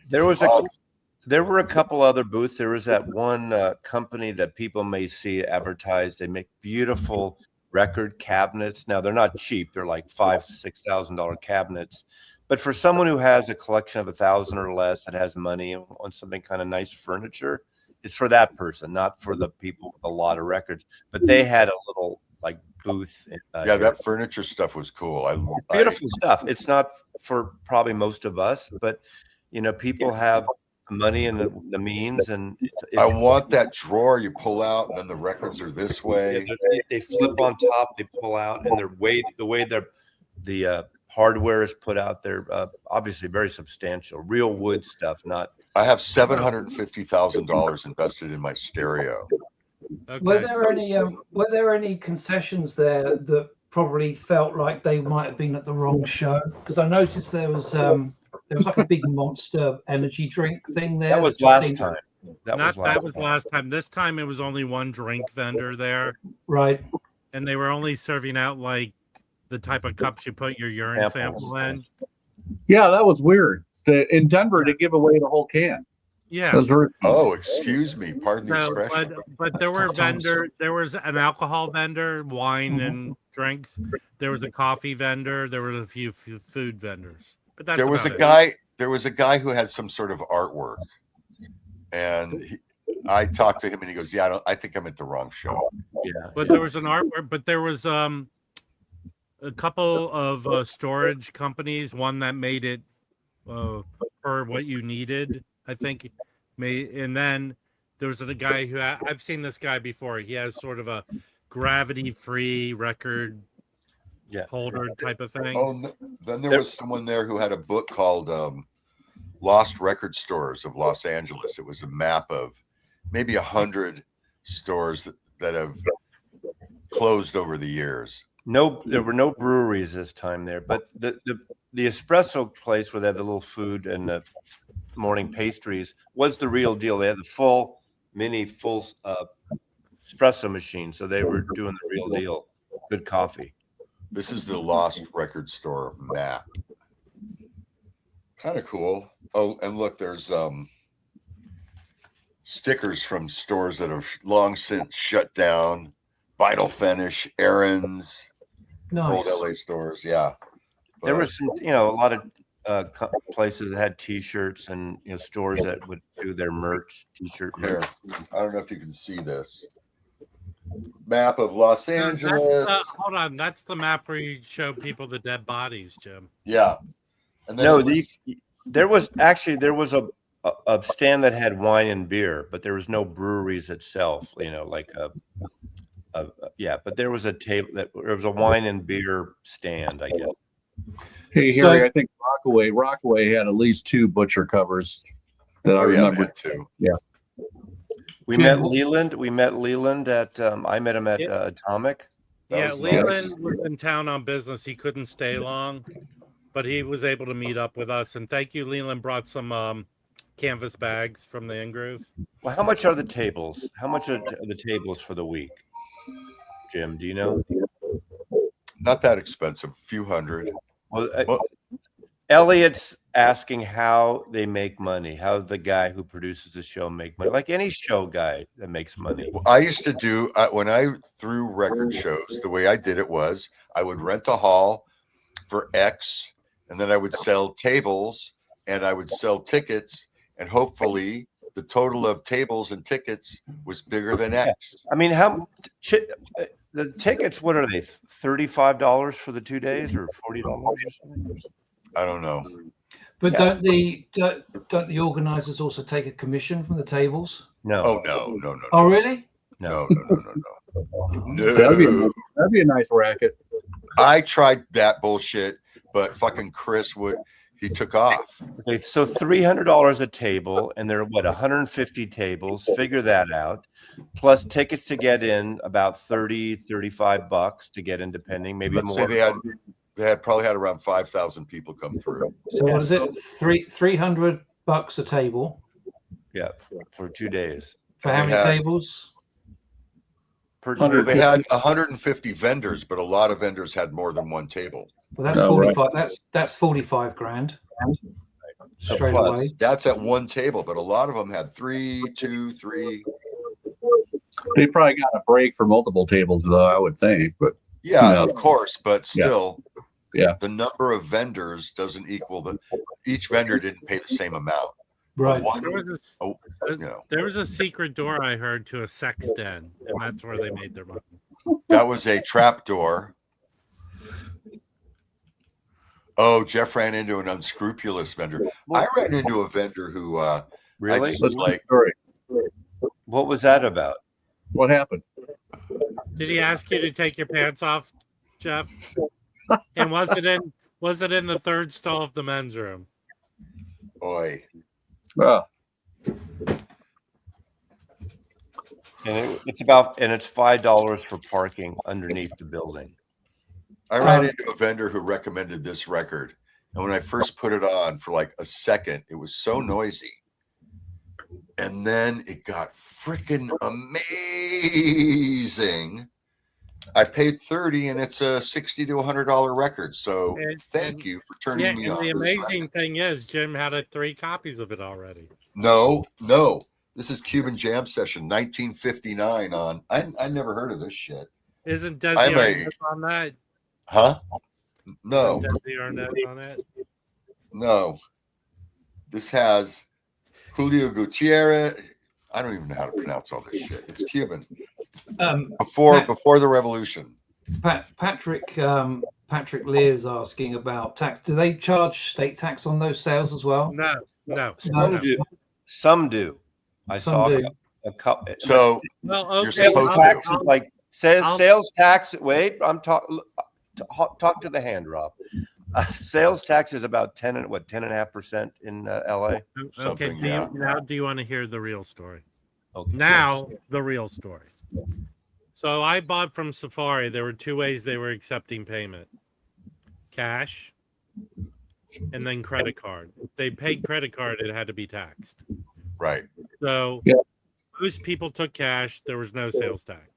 There were a couple other booths. There was that one company that people may see advertised. They make beautiful record cabinets. Now they're not cheap. They're like $5,000-$6,000 cabinets. But for someone who has a collection of 1,000 or less that has money and wants something kind of nice furniture, it's for that person, not for the people with a lot of records. But they had a little like booth. Yeah, that furniture stuff was cool. Beautiful stuff. It's not for probably most of us, but people have money and the means, and I want that drawer you pull out, and then the records are this way. They flip on top, they pull out, and the way the hardware is put out there, obviously very substantial, real wood stuff. Not. I have $750,000 invested in my stereo. Okay. Were there any concessions there that probably felt like they might have been at the wrong show? Because I noticed there was like a big Monster energy drink thing there. That was last time. That was last time. This time it was only one drink vendor there. Right. And they were only serving out like the type of cups you put your urine sample in. Yeah, that was weird. In Denver, they give away the whole can. Yeah. Oh, excuse me. Pardon the expression. But there were there was an alcohol vendor, wine and drinks. There was a coffee vendor. There were a few food vendors. But that's there was a guy who had some sort of artwork, and I talked to him, and he goes, "Yeah, I think I'm at the wrong show." Yeah, but there was an artwork. But there was a couple of storage companies. One that made it for what you needed, I think. And then there was a guy who I've seen this guy before. He has sort of a gravity-free record holder type of thing. Oh, then there was someone there who had a book called Lost Record Stores of Los Angeles. It was a map of maybe 100 stores that have closed over the years. No, there were no breweries this time there, but the espresso place where they had the little food and the morning pastries was the real deal. They had the full espresso machine, so they were doing the real deal. Good coffee. This is the Lost Record Store map. Kind of cool. Oh, and look, there's stickers from stores that have long since shut down. Vital Finish, Aaron's, nice. Old LA stores. Yeah. But there was some, a lot of places that had T-shirts and stores that would do their merch, T-shirt merch. I don't know if you can see this map of Los Angeles. Hold on, that's the map where you show people the dead bodies, Jim. Yeah. And then there was a stand that had wine and beer, but there was no breweries itself. But there was a table there was a wine and beer stand, I guess. Hey, Harry, I think Rockaway had at least 2 butcher covers that I remember too. Yeah. We met Leland at I met him at Atomic. Yeah, was Leland nice. was in town on business. He couldn't stay long, but he was able to meet up with us. And thank you, Leland brought some canvas bags from the in-groove. Well, how much are the tables? How much are the tables for the week? Jim, do you know? Not that expensive, a few hundred. Well, Well, Elliot's asking how they make money, how the guy who produces the show make money, like any show guy that makes money. I used to do when I threw record shows. The way I did it was I would rent a hall for X, and then I would sell tables and I would sell tickets, and hopefully the total of tables and tickets was bigger than X. I mean, the tickets? What are they? $35 for the 2 days, or $40 or something? I don't know. But don't the organizers also take a commission from the tables? No. Oh no. Oh, really? No. That'd be a nice racket. I tried that bullshit, but fucking Chris he took off. Okay, so $300 a table, and there are 150 tables. Figure that out. Plus tickets to get in, about $35 to get in, depending, maybe Let's more. say they had probably had around 5,000 people come through. So what is it? $300 a table Yeah, for 2 days. for how They many had- tables? Per Well, they had 150 vendors, but a lot of vendors had more than one table. Well, that's Oh, right. 45. That's 45 grand So straight plus- away. That's at one table, but a lot of them had 3, 2, 3. They probably got a break for multiple tables, though, I would think. But Yeah, No. of course, but Yeah. still, Yeah. the number of vendors doesn't equal each vendor didn't pay the same amount. Right. One, There was a secret door I heard to a sex den, and that's where they made their money. that was a trap door. Oh, Jeff ran into an unscrupulous vendor. I ran into a vendor who Really? I just let's like, story. What was that about? What happened? Did he ask you to take your pants off, Jeff? And was it in the third stall of the men's room? boy, Oh, And it's $5 for parking underneath the building. I ran into a vendor who recommended this record. And when I first put it on for like a second, it was so noisy. And then it got freaking amazing. I paid $30 and it's a $60 to $100 record. So thank you for turning me and on. the this amazing record. thing is, Jim had 3 copies of it already. No. This is Cuban Jam Session 1959 on. I never heard of this shit. Isn't Desi I'm a- Arnaz on that? Huh? No. Isn't Desi Arnaz on it? No. This has Julio Gutierrez. I don't even know how to pronounce all this shit. It's Cuban. Before the revolution. Patrick Lee is asking about tax. Do they charge state tax on those sales as well? No. Some do. I Some saw do. a couple. So Well, You're okay. supposed to. Tax is like I'll- sales tax. Wait, I'm talk to the hand, Rob. Sales tax is about 10.5% in LA. Okay. Something, Do yeah. you want to hear the real story? Okay. Now, the real story. So I bought from Safari. There were 2 ways they were accepting payment: cash, and then credit card. If they paid credit card, it had to be taxed. right. So Yeah. most people took cash. There was no sales tax.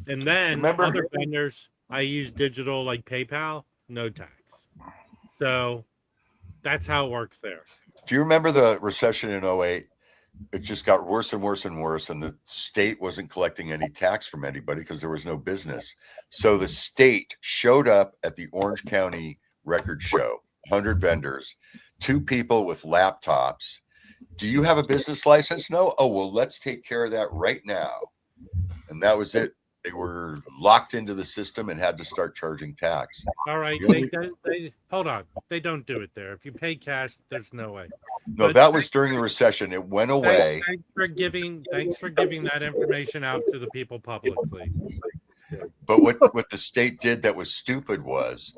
And then Remember- other vendors, I used digital like PayPal, no tax. So that's how it works there. Do you remember the recession in 08? It just got worse and worse and worse, and the state wasn't collecting any tax from anybody because there was no business. So the state showed up at the Orange County record show, 100 vendors, 2 people with laptops. Do you have a business license? No. Oh, well, let's take care of that right now. And that was it. They were locked into the system and had to start charging tax. All right. Really? They hold on. They don't do it there. If you pay cash, there's no way. No, But that was during the recession. It went away. Thanks for giving that information out to the people publicly. But what the state did that was stupid was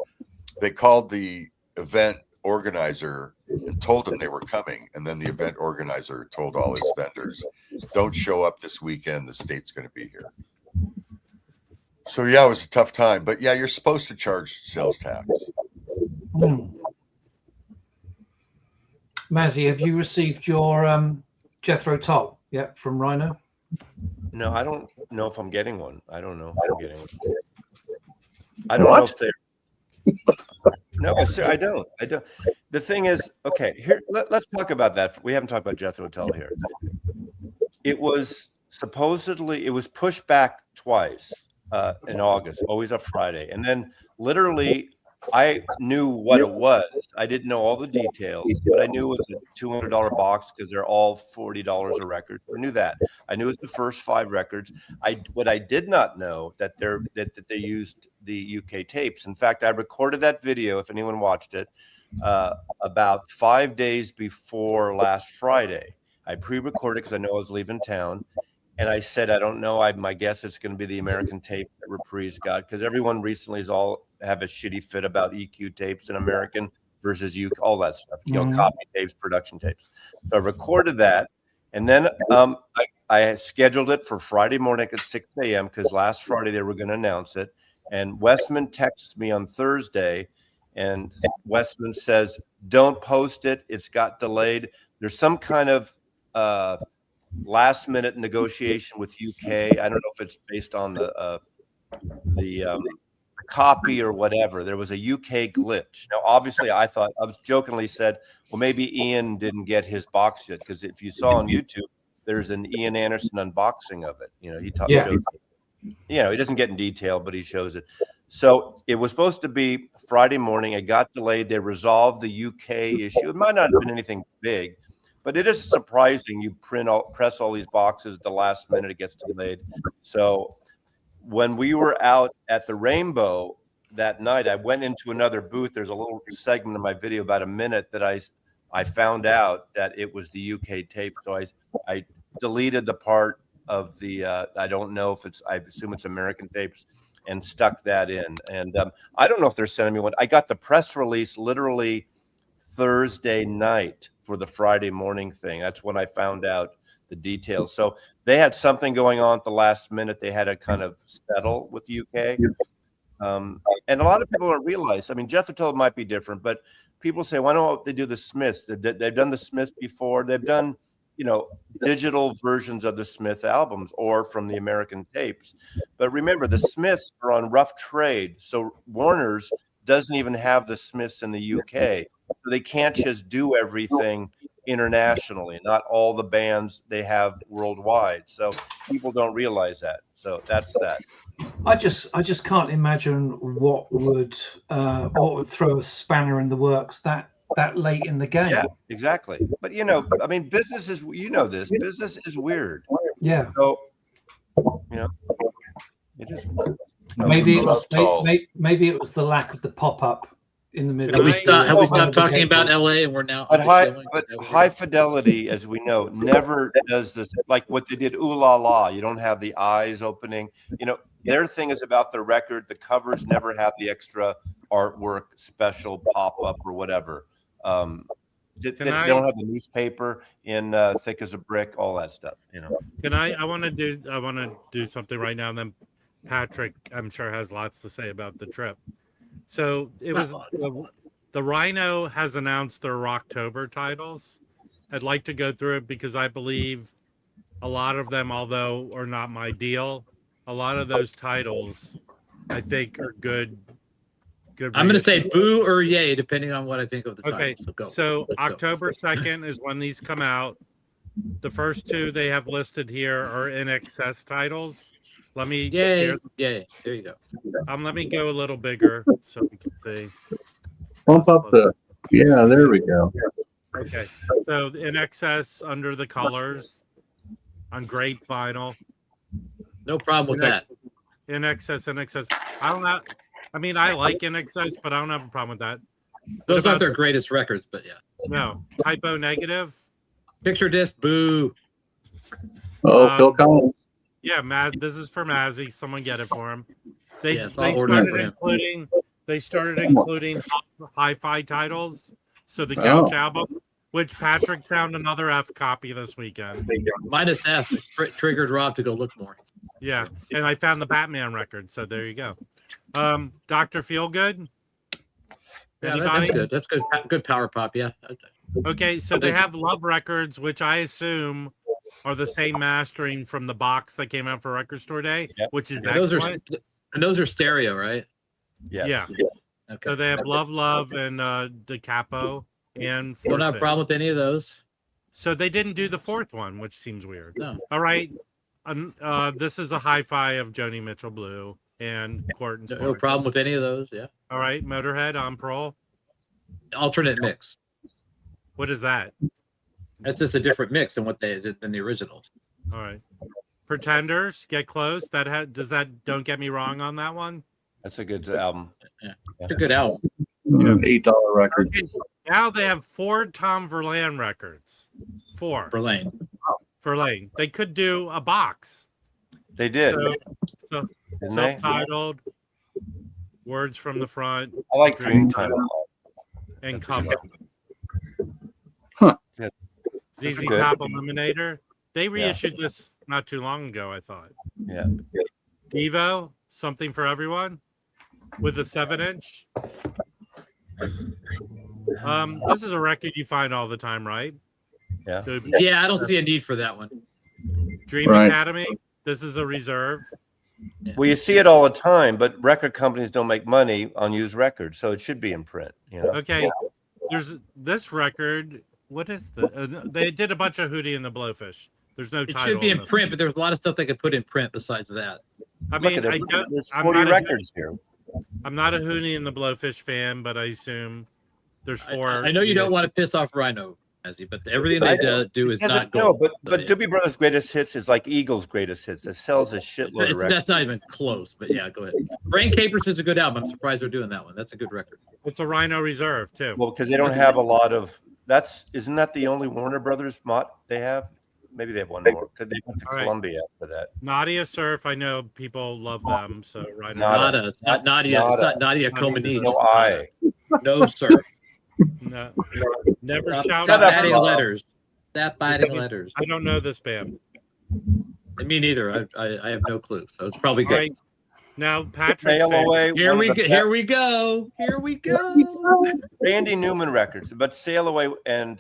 they called the event organizer and told them they were coming. And then the event organizer told all his vendors, don't show up this weekend. The state's going to be here. So yeah, it was a tough time, but yeah, you're supposed to charge sales tax. Mazzy, have you received your Jethro Tull yet from Rhino? No, I don't know if I'm getting one. I don't know if I'm getting one. I don't know if they're. No, I don't. I don't. The thing is, okay, here, let's talk about that. We haven't talked about Jethro Tull here. It was supposedly, it was pushed back twice in August, always a Friday. And then literally, I knew what it was. I didn't know all the details, but I knew it was a $200 box because they're all $40 a record. So I knew that. I knew it was the first 5 records. What I did not know that they used the UK tapes. In fact, I recorded that video, if anyone watched it, about 5 days before last Friday. I pre-recorded because I know I was leaving town. And I said, I don't know. My guess it's going to be the American tape that Reprise got, because everyone recently is all have a shitty fit about EQ tapes in American versus UK, all that stuff, copy tapes, production tapes. So I recorded that. And then I scheduled it for Friday morning at 6 a.m. because last Friday they were going to announce it. And Westman texts me on Thursday, and Westman says, don't post it. It's got delayed. There's some kind of last minute negotiation with UK. I don't know if it's based on the copy or whatever. There was a UK glitch. Now, obviously, I was jokingly said, well, maybe Ian didn't get his box yet, because if you saw on YouTube, there's an Ian Anderson unboxing of it. He shows, he doesn't get in detail, but he shows it. So it was supposed to be Friday morning. It got delayed. They resolved the UK issue. It might not have been anything big, but it is surprising. You press all these boxes at the last minute, it gets delayed. So when we were out at the Rainbow that night, I went into another booth. There's a little segment of my video, about a minute, that I found out that it was the UK tape. So I deleted the part of the I don't know if I assume it's American tapes, and stuck that in. And I don't know if they're sending me one. I got the press release literally Thursday night for the Friday morning thing. That's when I found out the details. So they had something going on at the last minute. They had to kind of settle with the UK. And a lot of people don't realize, I mean, Jethro Tull might be different, but people say, why don't they do the Smiths? They've done the Smiths before. They've done, digital versions of the Smith albums or from the American tapes. But remember, the Smiths are on rough trade. So Warner's doesn't even have the Smiths in the UK. So they can't just do everything internationally, not all the bands they have worldwide. So people don't realize that. So that's that. I just can't imagine what would throw a spanner in the works that late in the game. Yeah, exactly. But I mean, business is, business is weird. Yeah. So it is. Maybe it was the lack of the pop-up in the middle. Have we stopped talking about LA and we're now? But High Fidelity, as we know, never does this, like what they did. Ooh La La. You don't have the eyes opening. Their thing is about the record. The covers never have the extra artwork, special pop-up or whatever. They don't have the newspaper in thick as a brick, all that stuff. I want to do something right now, and then Patrick, I'm sure, has lots to say about the trip. So it was the Rhino has announced their Rocktober titles. I'd like to go through it because I believe a lot of them, although are not my deal, a lot of those titles I think are good. I'm going to say boo or yay, depending on what I think of the title. Okay, so October 2nd is when these come out. The first 2 they have listed here are in excess titles. Let me share. Yay. There you go. Let me go a little bigger so we can see. Bump up there we go. Okay, so in excess, Under the Colors on great vinyl. No problem with that. In excess. I don't know. I mean, I like In Excess, but I don't have a problem with that. Those aren't their greatest records, but yeah. No. Typo Negative. Picture disc, boo. Phil Collins. Yeah, this is for Mazzy. Someone get it for him. They started including hi-fi titles. So the Couch album, which Patrick found another F copy this weekend. Minus F. Triggered Rob to go look more. Yeah, and I found the Batman record, so there you go. Dr. Feelgood? Yeah, that's good. That's good. Good power pop. Yeah. Okay, so they have Love Records, which I assume are the same mastering from the box that came out for Record Store Day, which is excellent. Those are stereo, right? Yes. Yeah. Okay. So they have Love, and Da Capo, and Don't have a problem with any of those. So they didn't do the fourth one, which seems weird. No. All right. This is a hi-fi of Joni Mitchell Blue and Court and No problem with any of those. Yeah. All right. Motorhead on Pearl. Alternate mix. What is that? That's just a different mix than what they did than the originals. All right. Pretenders, Get Close. Does that Don't Get Me Wrong on that one? That's a good album. Yeah. It's a good album. $8 record. Okay. Now they have 4 Tom Verlaine records. 4. Verlaine. They could do a box. They did. So Didn't they? self-titled, Words from the Front, I like Dreamtime. and Cover. Huh. Yeah. ZZ Good. Top Eliminator. They reissued this not too long ago, I thought. Yeah. Devo, Something for Everyone, with a 7-inch. This is a record you find all the time, right? Yeah. Yeah, I don't see a need for that one. Dream Right. Academy. This is a reserve. Well, you see it all the time, but record companies don't make money on used records, so it should be in print. You know. Okay. There's this record. What is they did a bunch of Hootie and the Blowfish. There's no It title. should be in this. print, but there's a lot of stuff they could put in print besides that. I Look mean, at it. There's I'm 40 not records here. I'm not a Hootie and the Blowfish fan, but I assume there's 4. I know you don't want to piss off Rhino, Ezzy, but everything they do is not No, gold. but So, Doobie Brothers' greatest hits is like Eagles' greatest hits. It sells a shitload of records. that's not even close, but yeah, go ahead. Brain Capers is a good album. I'm surprised they're doing that one. That's a good record. It's a Rhino Reserve too. Well, because they don't have a lot of. Isn't that the only Warner Brothers they have? Maybe they have one more. Because they went to All right. Columbia for that. Nadia Surf. I know people love them. So Rhino. Nada. It's not Nadia. It's not Nadia Comaneci. No I. No surf. No, never Stop shout Shut up, adding Bob. letters. Stop adding letters. I don't know this band. Me neither. I have no clue. So it's probably All good. right. Now Patrick. Sail Away. Here one we of go. the Here we go. Here we go. Randy Newman records, but Sail Away and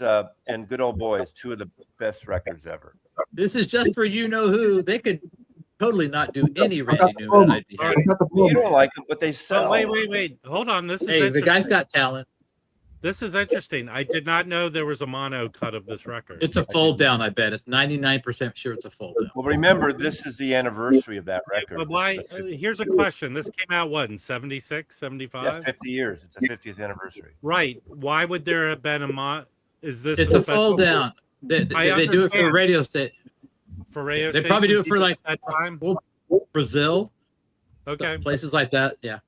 Good Old Boys, 2 of the best records ever. This is just for you know who. They could totally not do any Randy Newman. And I'd be All happy. right. You don't like them, but they sell. Oh, wait. Hold on. This is Hey, the interesting. guy's got talent. This is interesting. I did not know there was a mono cut of this record. It's a fold down. I bet it's 99% sure it's a fold down. Well, remember, this is the anniversary of that record. But why? Here's a question. This came out what in 76, 75? Yeah, 50 years. It's a 50th anniversary. Right. Why would there have been a mod? Is this It's a special fold down. They do it for understand. radio station. for radio? They probably do it stations for like that time. Brazil, Okay. places like that. Yeah.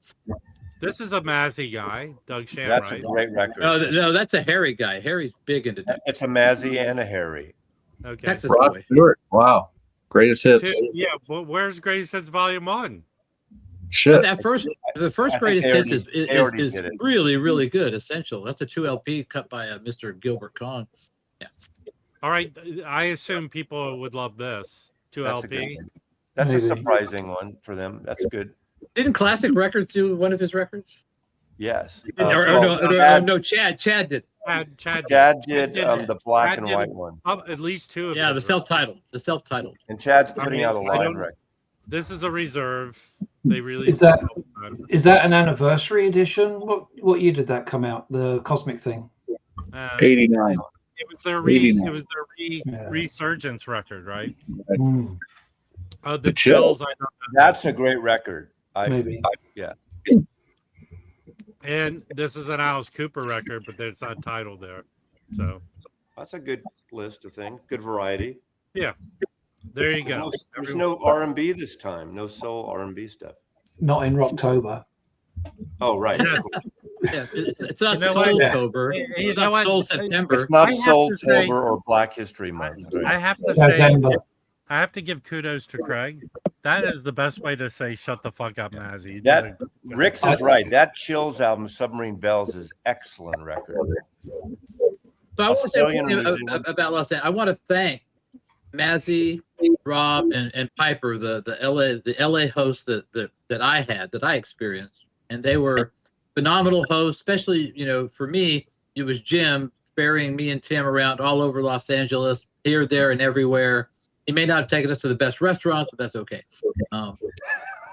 This is a Mazzy guy, Doug Sham, That's right? a great record. No, that's a Harry guy. Harry's big into that. It's a Mazzy and a Harry. Okay. Texas Rod boy. Stewart. Wow. Greatest hits. Yeah. Well, where's Greatest Hits Volume 1? Shit. The first I think greatest they hits they already is did it. really, really good. Essential. That's a 2 LP cut by Mr. Gilbert Kahn. All right. I assume people would love this. 2 That's a good LP. one. That's a Maybe. surprising one for them. That's good. Didn't Classic Records do one of his records? Yes. No, Chad did. Chad did did the black Chad and did white one. at least 2 of Yeah, them. the self-titled. And Chad's I putting mean, out a I live don't- record. This is a reserve. They released Is that- it all the time. Is that an anniversary edition? What year did that come out? The Cosmic thing. 89. It was their 89. Yeah. resurgence record, right? Mm, The The Chills. Chills. I don't know. That's a great record. Maybe. And this is an Alice Cooper record, but it's not titled there. So That's a good list of things. Good variety. there you go. There's no R&B this time. No soul R&B stuff. not in Rocktober. Oh, right. Yes. Yeah, it's not You know what? Soultober. You It's know not what? Soul September. It's not I have Soul to say- Tober or Black History Month. I have to say, December. I have to give kudos to Craig. That is the best way to say "shut the fuck up, Mazzy." You That- did a- Rick's is right. That Chills album, Submarine Bells, is excellent record. So I want to say Australian one thing musician. about Los Angeles. I want to thank Mazzy, Rob, and Piper, the LA hosts that I experienced, and they were phenomenal hosts. Especially, for me, it was Jim ferrying me and Tim around all over Los Angeles, here, there, and everywhere. He may not have taken us to the best restaurants, but that's okay.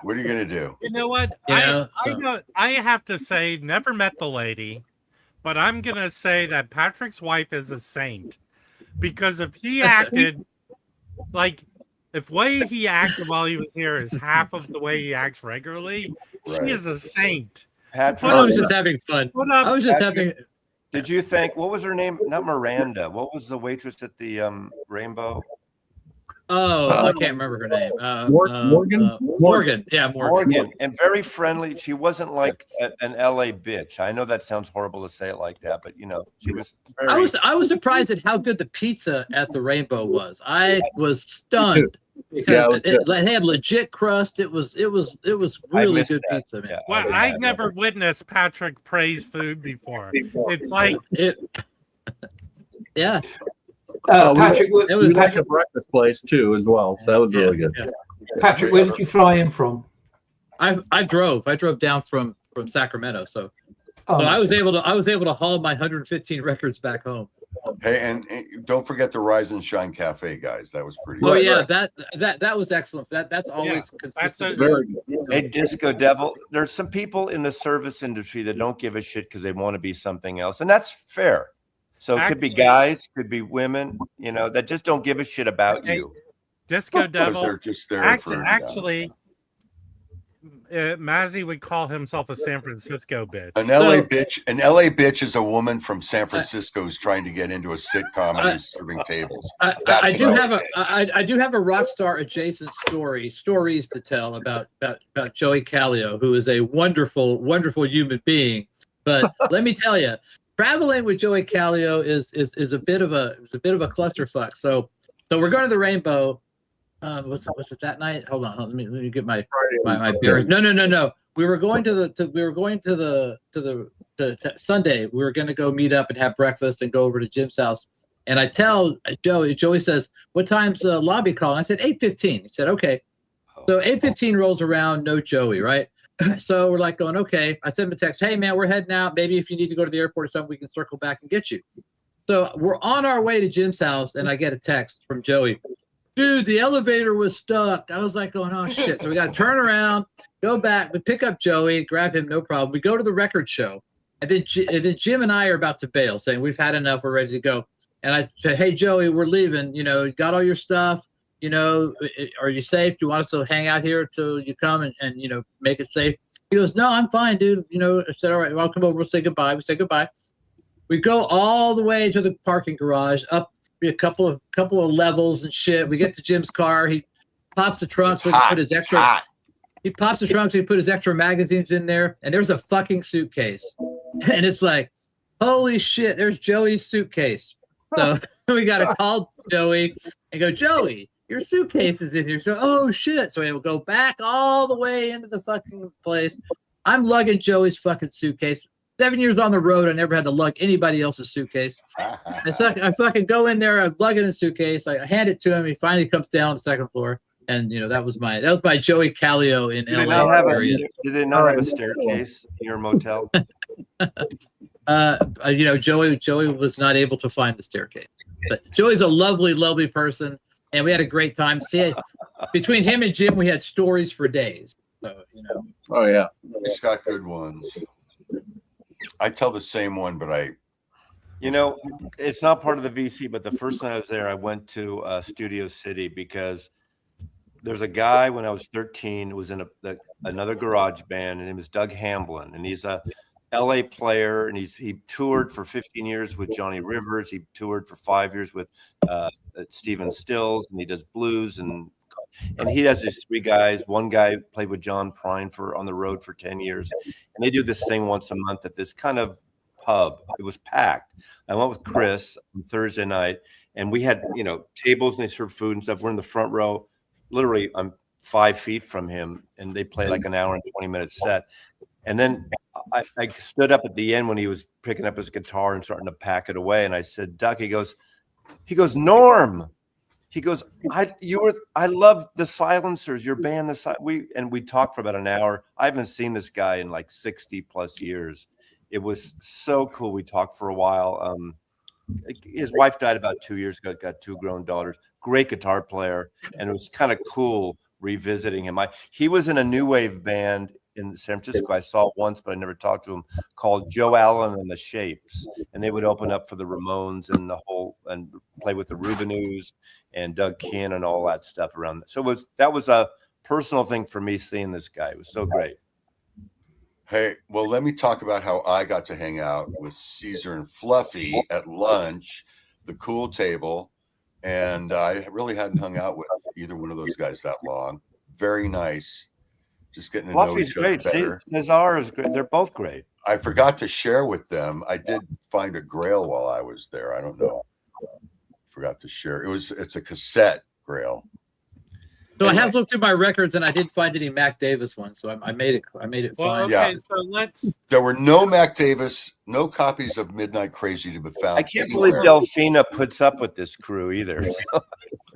What are you gonna do? You know what? I have to say, never met the lady, but I'm gonna say that Patrick's wife is a saint, because if he acted if way he acted while he was here is half of the way he acts regularly, Right. she is a saint. Patrick, I was just having fun. I was just having. did you think, what was her name? Not Miranda. What was the waitress at the Rainbow? Oh, I can't remember her name. Morgan? Morgan. Yeah, Morgan. And very friendly. She wasn't like an LA bitch. I know that sounds horrible to say it like that, but she was very. I was surprised at how good the pizza at the Rainbow was. I was stunned. Yeah, It had legit crust. It was really good pizza, man. Yeah, Well, I've never witnessed Patrick praise food before. It's like yeah. Patrick, It was like a breakfast place too, as well. So that was really good. Yeah. Patrick, where did you fly in from? I drove down from Sacramento, so I was able to haul my 115 records back home. Hey, and don't forget the Rise and Shine Cafe, guys. That was pretty. Oh good. yeah, that was excellent. That's always consistent. Very good. Hey, Disco Devil, there's some people in the service industry that don't give a shit because they want to be something else, and that's fair. So it could be guys, could be women, that just don't give a shit about you. Disco Devil. They're just there Actually, Mazzy would call himself a San Francisco bitch. An LA bitch. An LA bitch is a woman from San Francisco who's trying to get into a sitcom and who's serving tables. I do have a rock star adjacent stories to tell about Joey Callio, who is a wonderful, wonderful human being. But let me tell you, traveling with Joey Callio is a bit of a clusterfuck. So we're going to the Rainbow. Was it that night? Hold on, let me get my beers. No. We were going to Sunday. We were going to go meet up and have breakfast and go over to Jim's house. And I tell Joey says, "What time's the lobby call?" And I said 8:15. He said, "Okay." So 8:15 rolls around, no Joey, right? So we're like going, okay. I sent him a text, "Hey man, we're heading out. Maybe if you need to go to the airport or something, we can circle back and get you." So we're on our way to Jim's house, and I get a text from Joey. "Dude, the elevator was stuck." I was like going, oh shit. So we got to turn around, go back, we pick up Joey, grab him, no problem. We go to the record show. And then Jim and I are about to bail, saying we've had enough, we're ready to go. And I said, "Hey Joey, we're leaving. Got all your stuff. Are you safe? Do you want us to hang out here till you come and make it safe?" He goes, "No, I'm fine, dude." I said, "All right, well, I'll come over. We'll say goodbye." We say goodbye. We go all the way to the parking garage, up a couple of levels and shit. We get to Jim's car. He pops the trunk so he can put his extra. He pops the trunk so he put his extra magazines in there, and there's a fucking suitcase, and it's like, holy shit! There's Joey's suitcase. So we got to call Joey and go, "Joey, your suitcase is in here." So, oh shit. So we will go back all the way into the fucking place. I'm lugging Joey's fucking suitcase. 7 years on the road, I never had to lug anybody else's suitcase. I fucking go in there, I'm lugging his suitcase. I hand it to him. He finally comes down on the second floor. And that was my Joey Callio in LA. Did they not have a staircase in your motel? Joey was not able to find the staircase. But Joey's a lovely, lovely person. And we had a great time. See, between him and Jim, we had stories for days. So, Oh yeah. He's got good ones. I tell the same one, but it's not part of the VC, but the first time I was there, I went to Studio City because there's a guy when I was 13 who was in another garage band, and his name is Doug Hamblin, and he's a LA player, and he toured for 15 years with Johnny Rivers. He toured for 5 years with Stephen Stills, and he does blues, and he has these three guys. One guy played with John Prine on the road for 10 years, and they do this thing once a month at this kind of pub. It was packed. I went with Chris on Thursday night, and we had tables, and they served food and stuff. We're in the front row. Literally, I'm 5 feet from him, and they play like an hour and 20-minute set. And then I stood up at the end when he was picking up his guitar and starting to pack it away, and I said, "Duck," he goes, "Norm." He goes, I love the Silencers, your band. We talked for about an hour. I haven't seen this guy in like 60 plus years. It was so cool. We talked for a while. His wife died about 2 years ago. He's got 2 grown daughters. Great guitar player, and it was kind of cool revisiting him. He was in a new wave band in San Francisco. I saw once, but I never talked to him. Called Joe Allen and the Shapes, and they would open up for the Ramones and play with the Rubinoos and Doug Kinn and all that stuff around that. So that was a personal thing for me seeing this guy. It was so great. Hey, well, let me talk about how I got to hang out with Caesar and Fluffy at lunch, the cool table. And I really hadn't hung out with either one of those guys that long. Very nice. Just getting to know each other better. Cesar is great. They're both great. I forgot to share with them. I did find a Grail while I was there. I don't know. Forgot to share. It's a cassette Grail. So I have looked through my records and I didn't find any Mac Davis ones. So I made it fine. Okay, Yeah. so There were no Mac Davis, no copies of Midnight Crazy to be found. I can't believe Delphina puts up with this crew either.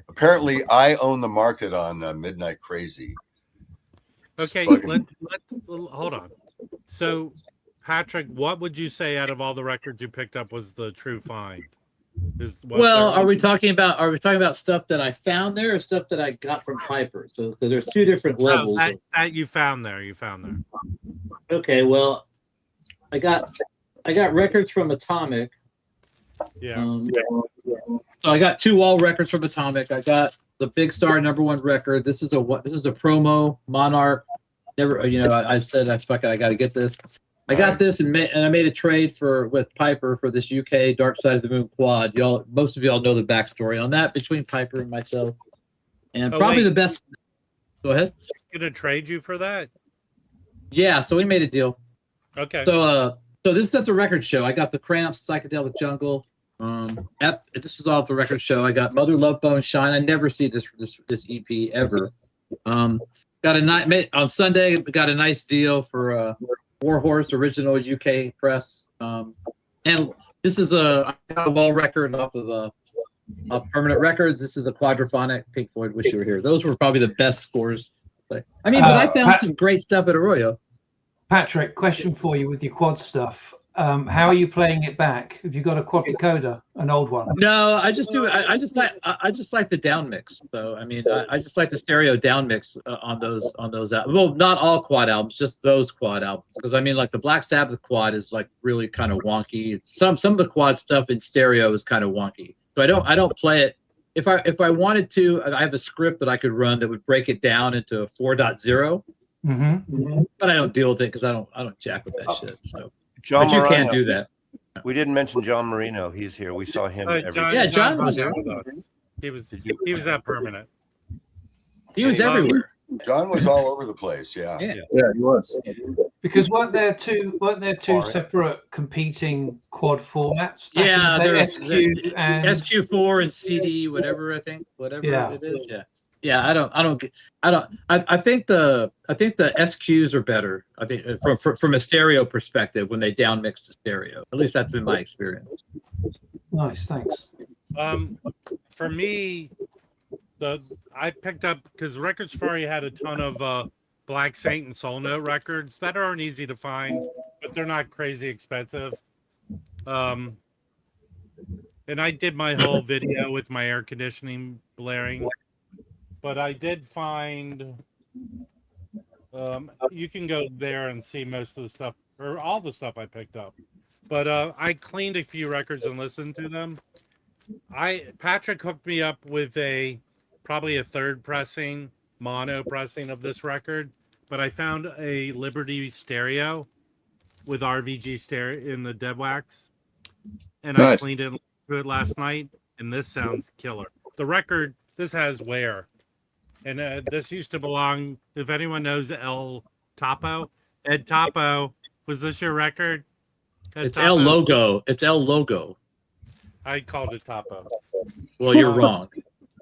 Apparently, I own the market on Midnight Crazy. Okay, Fucking- let's hold on. So, Patrick, what would you say out of all the records you picked up was the true find? Are we talking about stuff that I found there, or stuff that I got from Piper? So there's 2 different levels. That you found there. Okay, well, I got records from Atomic. Yeah. So I got 2 all records from Atomic. I got the Big Star #1 record. This is a promo Monarch. Never, I said I got to get this. I got this and I made a trade with Piper for this UK Dark Side of the Moon quad. Most of y'all know the backstory on that between Piper and myself. And probably the best. Go ahead. He's gonna trade you for that? Yeah, so we made a deal. Okay. So this is at the record show. I got the Cramps, Psychedelic Jungle. This is all at the record show. I got Mother Love Bone Shine. I never see this EP ever. On Sunday. Got a nice deal for Warhorse original UK press. And this is I got a wall record off of Permanent Records. This is a quadraphonic Pink Floyd Wish You Were Here. Those were probably the best scores. But I found some great stuff at Arroyo. Patrick, question for you with your quad stuff. How are you playing it back? Have you got a quad decoder, an old one? No, I just do it. I just like the down mix. So I just like the stereo down mix on those albums. Well, not all quad albums, just those quad albums. Because like the Black Sabbath quad is like really kind of wonky. It's some of the quad stuff in stereo is kind of wonky. So I don't play it. If I wanted to, I have a script that I could run that would break it down into 4.0. Mm-hmm. But I don't deal with it because I don't jack with that shit. So. John but you Moreno. can't do that. We didn't mention John Marino. He's here. We saw him. John was there with us. He was at Permanent. He was everywhere. John was all over the place. Yeah, Yeah, he was. Because weren't there two separate competing quad formats? Yeah, there's SQ and SQ4 and CD, whatever it is. Yeah. I think the SQs are better. I think from a stereo perspective when they down mix the stereo. At least that's been my experience. Nice, thanks. For me, I picked up because Record Safari had a ton of Black Saint and Soul Note records that aren't easy to find, but they're not crazy expensive. And I did my whole video with my air conditioning blaring. But I did find you can go there and see most of the stuff or all the stuff I picked up. But I cleaned a few records and listened to them. Patrick hooked me up with probably a third pressing, mono pressing of this record. But I found a Liberty stereo with RVG stereo in the dead wax. And Nice. I cleaned it to it last night. And this sounds killer. The record, this has wear. And this used to belong, if anyone knows El Topo, Ed Topo, was this your record? It's El Logo. It's El Logo. I called it Topo. Well, you're wrong.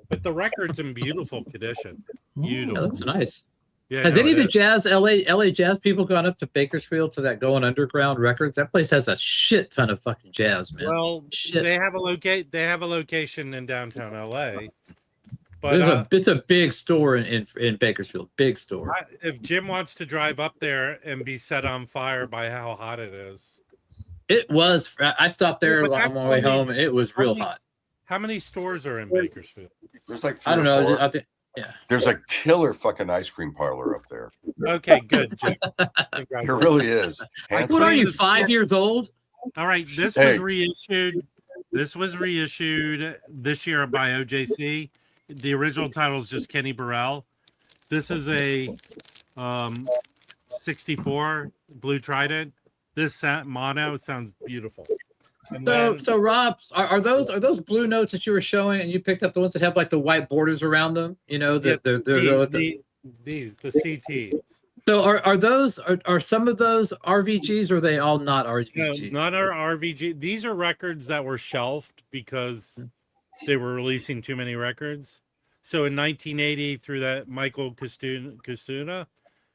But the record's in beautiful condition. That Beautiful. looks nice. Yeah, Has no, any of it the is. jazz LA jazz people gone up to Bakersfield to that Going Underground Records? That place has a shit ton of fucking jazz, man. Well, Shit. they have a location in downtown LA. But it's a big store in Bakersfield. Big store. if Jim wants to drive up there and be set on fire by how hot it is, It was. I stopped there but on that's my way only- home, and it was real hot. how many stores are in Bakersfield? There's like 3 I don't or know. 4. Yeah. There's a killer fucking ice cream parlor up there. Okay, good, Jim. There really is. What are you, This- 5 years old? All right, this Hey. was reissued. This was reissued this year by OJC. The original title is just Kenny Burrell. This is a 64 Blue Trident. This mono sounds beautiful. And then, So Rob, are those blue notes that you were showing, and you picked up the ones that have like the white borders around them? You know, yeah, the CTs. So are some of those RVGs, or are they all not No, RVGs? none are RVG. These are records that were shelved because they were releasing too many records. So in 1980, through that Michael Kustuna,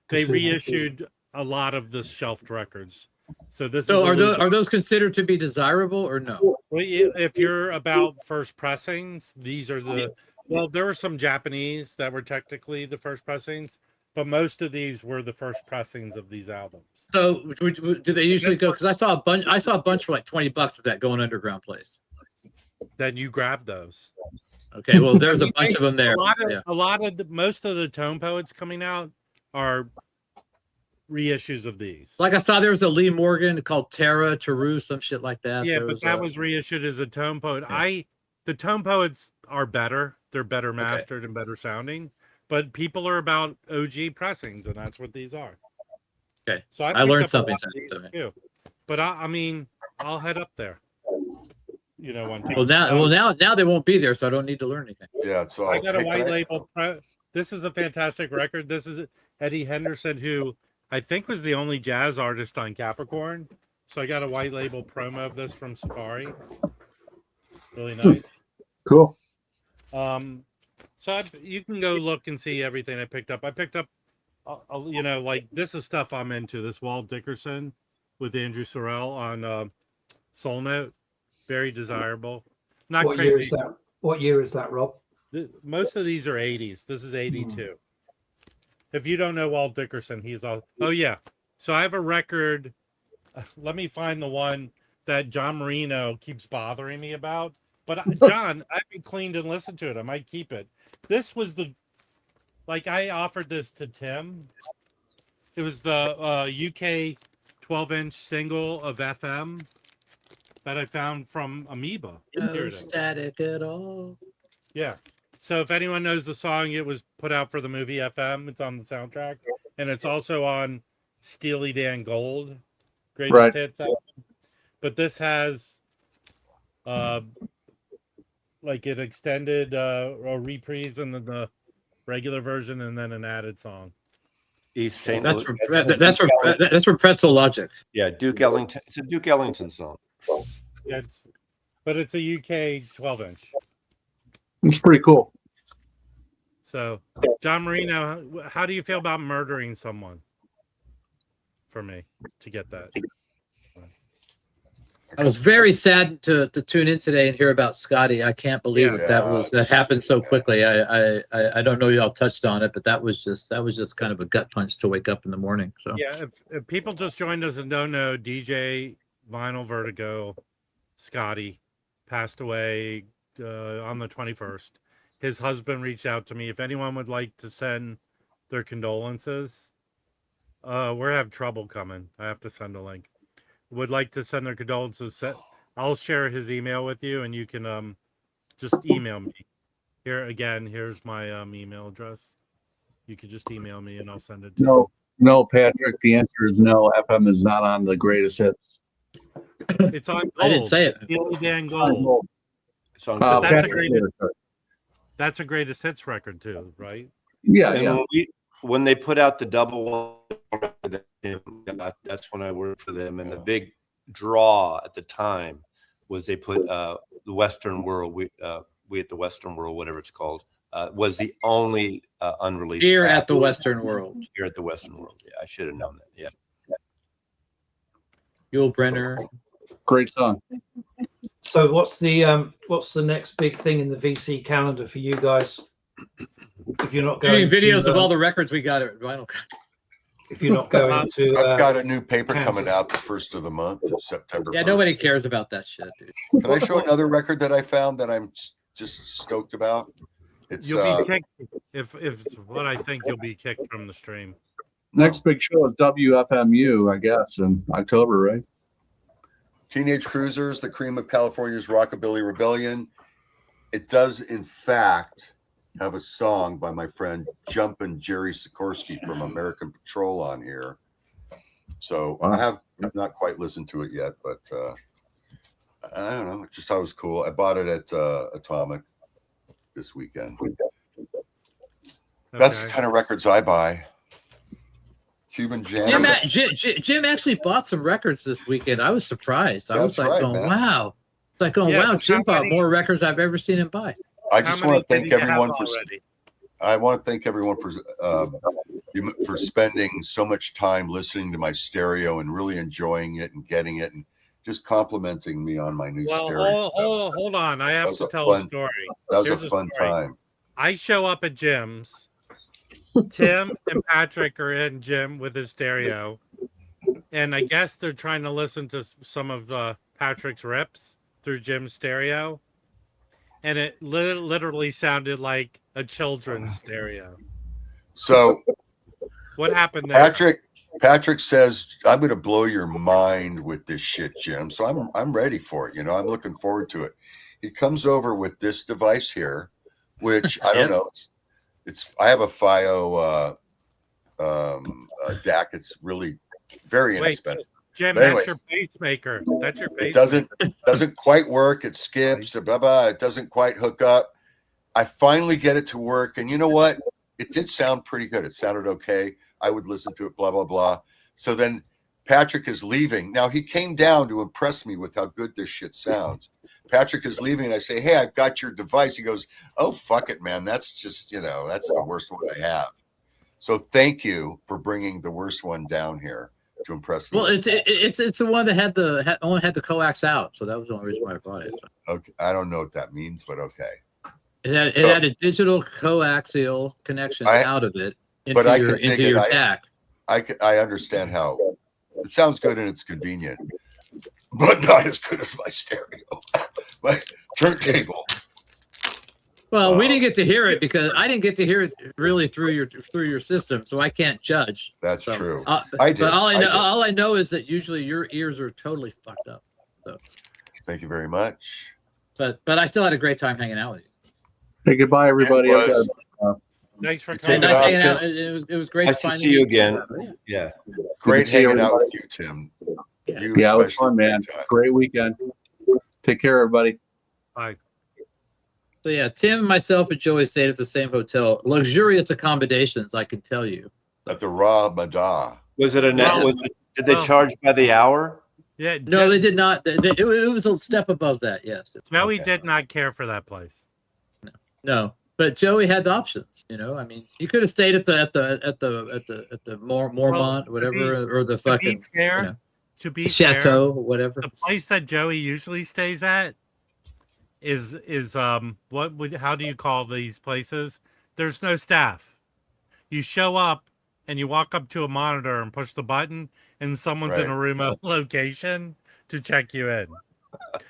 they reissued a lot of the shelved records. So this So is are those considered to be desirable or no? well, if you're about first pressings, these are the well. There were some Japanese that were technically the first pressings, but most of these were the first pressings of these albums. So do they usually go? Because I saw a bunch for like $20 of that going underground place. Then you grab those. Okay, well there's a bunch of them there. Most of the Tone Poets coming out are reissues of these. Like I saw there was a Lee Morgan called Teru, some shit like that. Yeah, There but that was reissued as a Tone Poet. Yeah. The Tone Poets are better. They're better mastered and better sounding. But people are about OG pressings, and that's what these are. Okay. So I picked learned up a something lot of these tonight. too. But I mean, I'll head up there. You know, one time. Well now they won't be there, so I don't need to learn anything. Yeah, so I got a hey, white can I- label. This is a fantastic record. This is Eddie Henderson, who I think was the only jazz artist on Capricorn. So I got a white label promo of this from Safari. Really nice. Cool. So you can go look and see everything I picked up. I picked up, you know, like this is stuff I'm into. This Walt Dickerson with Andrew Sorrell on Soul Note. Very desirable. Not What crazy. year is that? What year is that, Rob? Most of these are 80s. This is 82. If you don't know Walt Dickerson, he's all. Oh yeah. So I have a record. Let me find the one that John Marino keeps bothering me about. But John, I haven't cleaned and listened to it. I might keep it. This was I offered this to Tim. It was the UK 12-inch single of FM that I found from Amoeba. Here No it is. static at all. Yeah. So if anyone knows the song, it was put out for the movie FM. It's on the soundtrack, and it's also on Steely Dan Gold, greatest Right. hits album. But this has, like an extended a reprise and then the regular version, and then an added song. East St. That's Louis. that's from Pretzel Logic. Yeah, Duke Ellington. It's a Duke Ellington song. Yeah, but it's a UK 12-inch. It's pretty cool. So, John Marino, how do you feel about murdering someone? For me to get that. I was very sad to tune in today and hear about Scotty. I can't believe Yeah. that happened so quickly. I don't know y'all touched on it, but that was just kind of a gut punch to wake up in the morning. So Yeah, if people just joined us and don't know, DJ Vinyl Vertigo, Scotty, passed away on the 21st. His husband reached out to me. If anyone would like to send their condolences, we're having trouble coming. I have to send a link. Would like to send their condolences. I'll share his email with you, and you can just email me. Here's my email address. You could just email me, and I'll send it to you. No, Patrick. The answer is no. FM is not on the greatest hits. It's on Gold. I didn't say it. Steely Dan Gold. It's on Uh, That's a Patrick, great- That's a greatest hits record too, right? yeah, And yeah. when they put out the double one, that's when I worked for them. And the big draw at the time was they put the Western World, we at the Western World, whatever it's called, was the only unreleased Here track. at the Western World, Here at the Western World. Yeah, I should have known that. Yeah. Yul Brenner. Great song. So what's the next big thing in the VC calendar for you guys? If you're not Doing going videos to, of all the records we got at Vinyl. if you're not going to, I've got a new paper Kansas. coming out the first of the month, September. Yeah, 1st. nobody cares about that shit, dude. Can I show another record that I found that I'm just stoked about? It's You'll be kicked if what I think you'll be kicked from the stream. Next big show is WFMU, I guess, in October, right? Teenage Cruisers, the cream of California's Rockabilly Rebellion. It does, in fact, have a song by my friend Jumpin' Jerry Sikorsky from American Patrol on here. So I have not quite listened to it yet, but I don't know. I just thought it was cool. I bought it at Atomic this weekend. That's the kind of records I buy. Cuban Jam. Jim actually bought some records this weekend. I was surprised. I was That's like, right, man. wow. It's like, wow, Jim bought more records I've ever seen him buy. I just want to thank did you have everyone for. already? I want to thank everyone for spending so much time listening to my stereo and really enjoying it and getting it and just complimenting me on my new stereo. Hold on. I have to tell a story. That was Here's a fun story. time. I show up at Jim's. Tim and Patrick are in Jim with his stereo, and I guess they're trying to listen to some of Patrick's rips through Jim's stereo, and it literally sounded like a children's stereo. So what happened there? Patrick says, "I'm going to blow your mind with this shit, Jim." So I'm ready for it. You know, I'm looking forward to it. He comes over with this device here, which I don't know. I have a FiO DAC. It's really very inexpensive. Jim, But anyways, that's your pacemaker. That's your it pacemaker. doesn't quite work. It skips. Blah, blah. It doesn't quite hook up. I finally get it to work, and you know what? It did sound pretty good. It sounded okay. I would listen to it. Blah blah blah. So then Patrick is leaving. Now he came down to impress me with how good this shit sounds. Patrick is leaving, and I say, "Hey, I've got your device." He goes, "Oh, fuck it, man. That's just, that's the worst one I have." So thank you for bringing the worst one down here to impress me. Well, it's the one that only had the coax out, so that was the only reason why I bought it. Okay, I don't know what that means, but okay. It had a digital coaxial connection out of it into your DAC. I understand how it sounds good and it's convenient, but not as good as my stereo, my turntable. Well, we didn't get to hear it because I didn't get to hear it really through your system, so I can't judge. That's true. I did. But all I know is that usually your ears are totally fucked up. So. Thank you very much. But I still had a great time hanging out with you. Hey, goodbye, everybody. Thanks for coming. Nice hanging out. It was great. Nice to see you again. Yeah. Great hanging out with you, Tim. Yeah, it was fun, man. Great weekend. Take care, everybody. Bye. So yeah, Tim, myself, and Joey stayed at the same hotel. Luxurious accommodations, I can tell you. At the Ramada. Was it did they charge by the hour? Yeah. No, they did not. It was a step above that. Yes. Joey did not care for that place. No, but Joey had the options. I mean, you could have stayed at the Mormont, whatever, or the fucking to be chateau, fair, whatever. The place that Joey usually stays at is how do you call these places? There's no staff. You show up and you walk up to a monitor and push the button, and someone's in a remote location to check you in.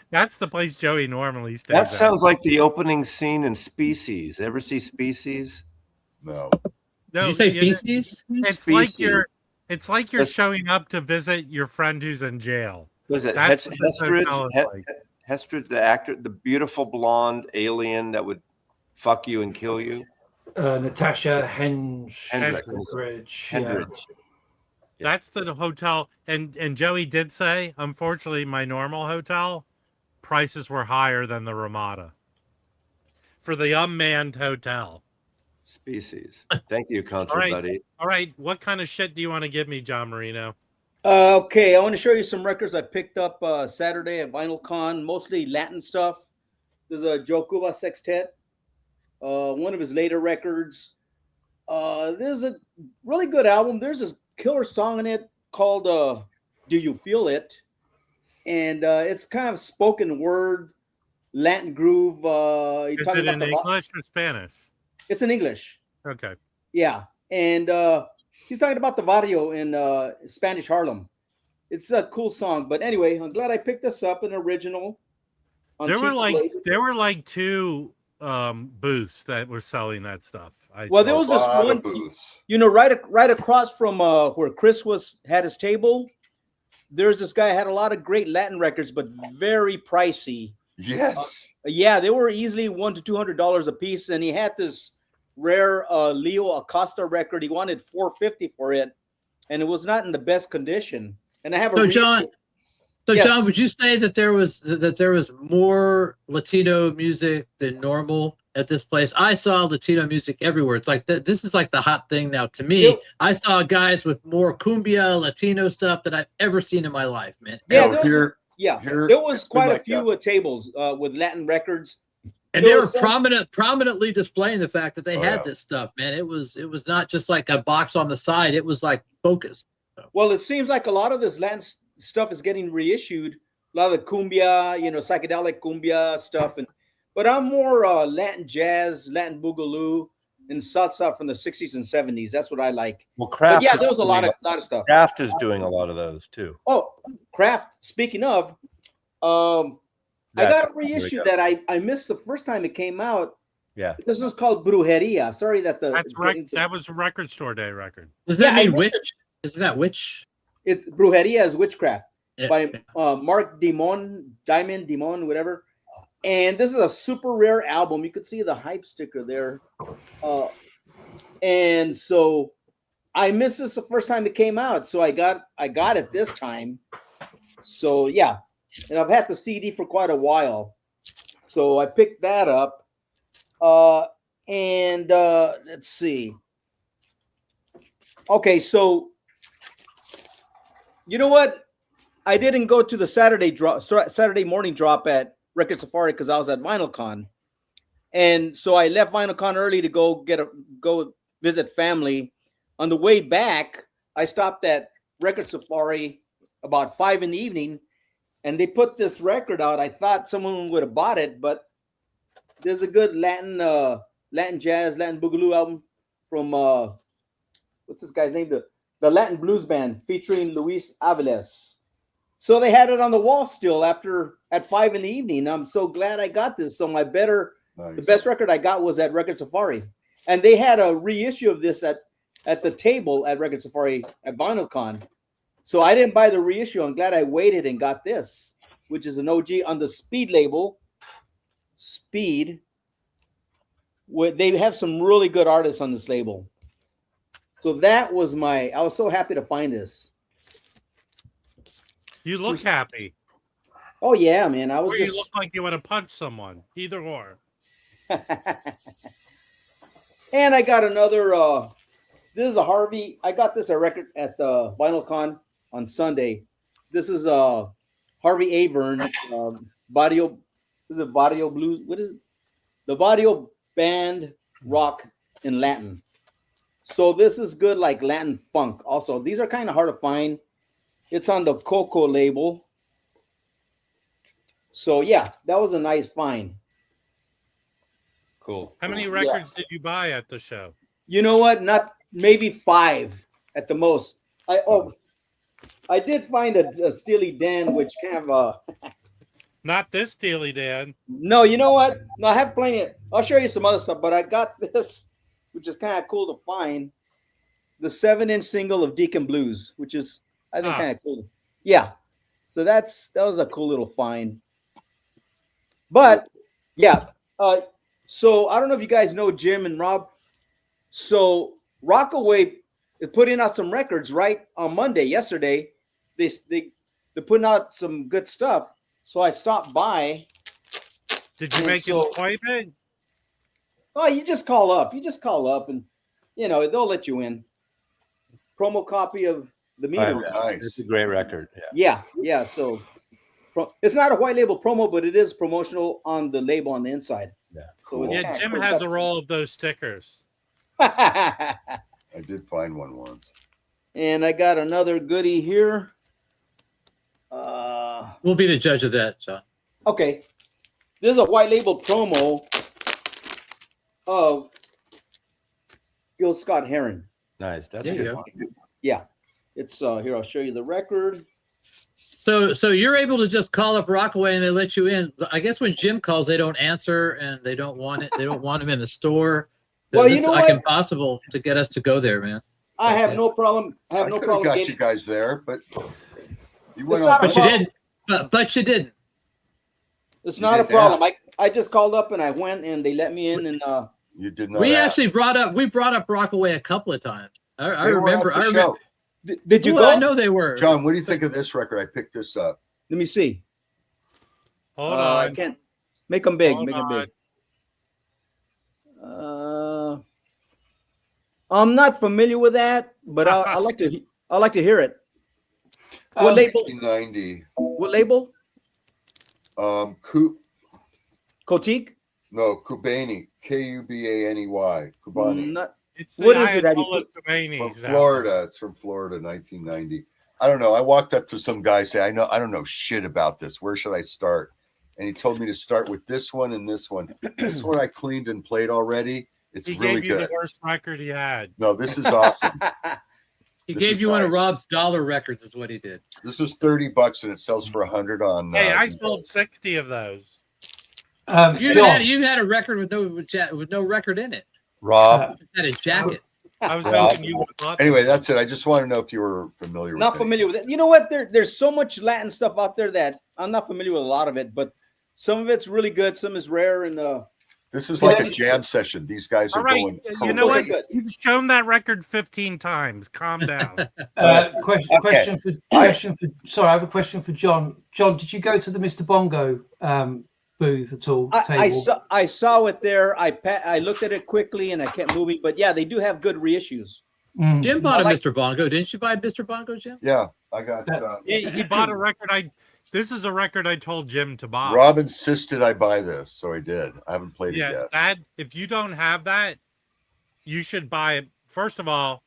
That's the place Joey normally stays. That sounds like the opening scene in Species. Ever see Species? No. Did you say feces? It's like you're showing up to visit your friend who's in jail. Was it Hestridge, the actor, the beautiful blonde alien that would fuck you and kill you? Natasha Hendridge. Yeah. That's the hotel. And Joey did say, unfortunately, my normal hotel prices were higher than the Ramada for the unmanned hotel. Species. Thank you, Country Buddy. All right. What kind of shit do you want to give me, John Marino? Okay, I want to show you some records I picked up Saturday at VinylCon, mostly Latin stuff. There's a Joe Cuba Sextet, one of his later records. There's a really good album. There's this killer song in it called Do You Feel It? And it's kind of spoken word, Latin groove. Is it in English or Spanish? It's in English. Okay. Yeah, and he's talking about the barrio in Spanish Harlem. It's a cool song, but anyway, I'm glad I picked this up, an original. There were cheap like two booths that were selling that stuff. Well, there was this lot one, of booths. you know, right across from where Chris had his table. There's this guy had a lot of great Latin records, but very pricey. Yes. Yeah, they were easily $100 to $200 a piece, and he had this rare Leo Acosta record. He wanted $450 for it, and it was not in the best condition. And I have So John, Yes. John, would you say that there was more Latino music than normal at this place? I saw Latino music everywhere. It's like this is like the hot thing now to me. I saw guys with more cumbia Latino stuff that I've ever seen in my life, man. Yeah, Ever. there was quite a few tables with Latin records, and they were prominently displaying the fact that they had this stuff, man. It was not just like a box on the side. It was like focused. Well, it seems like a lot of this Latin stuff is getting reissued. A lot of the cumbia, you know, psychedelic cumbia stuff, but I'm more Latin jazz, Latin boogaloo, and salsa from the 60s and 70s. That's what I like. Well, Kraft. But yeah, there was a lot of stuff. Kraft is doing a lot of those too. Oh, Kraft. Speaking of, I got a reissue that I missed the first time it came out. Yeah, this was called Brujeria. Sorry that that was a record store day record. Does that mean witch? Isn't that witch? It's Brujeria is witchcraft by Mark Diamond Dimon, whatever. And this is a super rare album. You could see the hype sticker there. And so I missed this the first time it came out. So I got it this time. So yeah. And I've had the CD for quite a while. So I picked that up. And let's see. Okay, so you know what? I didn't go to the Saturday morning drop at Record Safari because I was at VinylCon, and so I left VinylCon early to go visit family. On the way back, I stopped at Record Safari about 5 p.m, and they put this record out. I thought someone would have bought it, but there's a good Latin jazz, Latin boogaloo album from what's this guy's name? The Latin Blues Band featuring Luis Aviles. So they had it on the wall still at 5 p.m. I'm so glad I got this. So the best record I got was at Record Safari. And they had a reissue of this at the table at Record Safari at VinylCon. So I didn't buy the reissue. I'm glad I waited and got this, which is an OG on the Speed label. Speed. They have some really good artists on this label. So that was I was so happy to find this. You look happy. Oh yeah, man. Or you look like you want to punch someone. Either or. And I got another this is a Harvey. I got this at VinylCon on Sunday. This is Harvey Aburn, Barrio. This is a Barrio Blues. What is it? The Barrio Band Rock in Latin. So this is good, like Latin funk. Also, these are kind of hard to find. It's on the Coco label. So yeah, that was a nice find. Cool. How many records did you buy at the show? You know what? Not maybe 5 at the most. I did find a Steely Dan, which kind of Not this Steely Dan. No, you know what? No, I have plenty. I'll show you some other stuff, but I got this, which is kind of cool to find. The 7-inch single of Deacon Blues, which is I think kind of cool. Yeah. So that was a cool little find. But yeah. So I don't know if you guys know Jim and Rob. So Rockaway is putting out some records right on Monday. Yesterday, they're putting out some good stuff. So I stopped by. Did you make an appointment? Oh, you just call up. And they'll let you in. Promo copy of the meter. Nice. It's a great record. Yeah. So it's not a white label promo, but it is promotional on the label on the inside. Yeah. Cool. Yeah, Jim has a roll of those stickers. I did find one once. And I got another goodie here. We'll be the judge of that, John. Okay. This is a white label promo of Gil Scott Heron. Nice. That's There a you good go. one. Yeah, it's here. I'll show you the record. So you're able to just call up Rockaway and they let you in. I guess when Jim calls, they don't answer and they don't want it. They don't want him in the store. Well, you It's know like what? impossible to get us to go there, man. I have no problem. I have I no could have problem got getting. you guys there, but you went not on. But you problem. didn't. But you didn't. It's You not a didn't problem. ask. I just called up and I went and they let me in and You did not. We ask. actually brought up Rockaway a couple of times. I They were at remember. the I remember. show. did you Well, go? I know they were. John, what do you think of this record? I picked this up. Let me see. Hold I on. can't make them big. Hold Make them on. big. I'm not familiar with that, but I like to hear it. What label? 1990. What label? Cotique? No, Kubani. Kubaney. Kubani. Not, It's What the is it that you Ayatollah put- Khomeini's From album. Florida. It's from Florida, 1990. I don't know. I walked up to some guy, say, I don't know shit about this. Where should I start? And he told me to start with this one and this one. This one I cleaned and played already. It's He really gave you good. the worst record he had. No, this is awesome. He This gave is you one of nice. Rob's dollar records, is what he did. This was $30 and it sells for $100 on. Hey, I sold 60 of those. John, You had a record with no record in it. Rob, You had a jacket. I was Rob. hoping you would have bought Anyway, that's it. I just want to know if you were familiar not with it. familiar with it. You know what? There's so much Latin stuff out there that I'm not familiar with a lot of it, but some of it's really good. Some is rare, and This is like a jam session. These guys All are right, going. you know what? Good. You've shown that record 15 times. Calm down. question for sorry, I have a question for John. John, did you go to the Mr. Bongo booth at all? I saw it there. I looked at it quickly and I kept moving, but yeah, they do have good reissues. Mm. Jim bought a like- Mr. Bongo. Didn't you buy Mr. Bongo, Jim? Yeah, I got. He bought a record. This is a record I told Jim to buy. Rob insisted I buy this, so I did. I haven't played it Yeah, yet. that if you don't have that, you should buy it. First of all,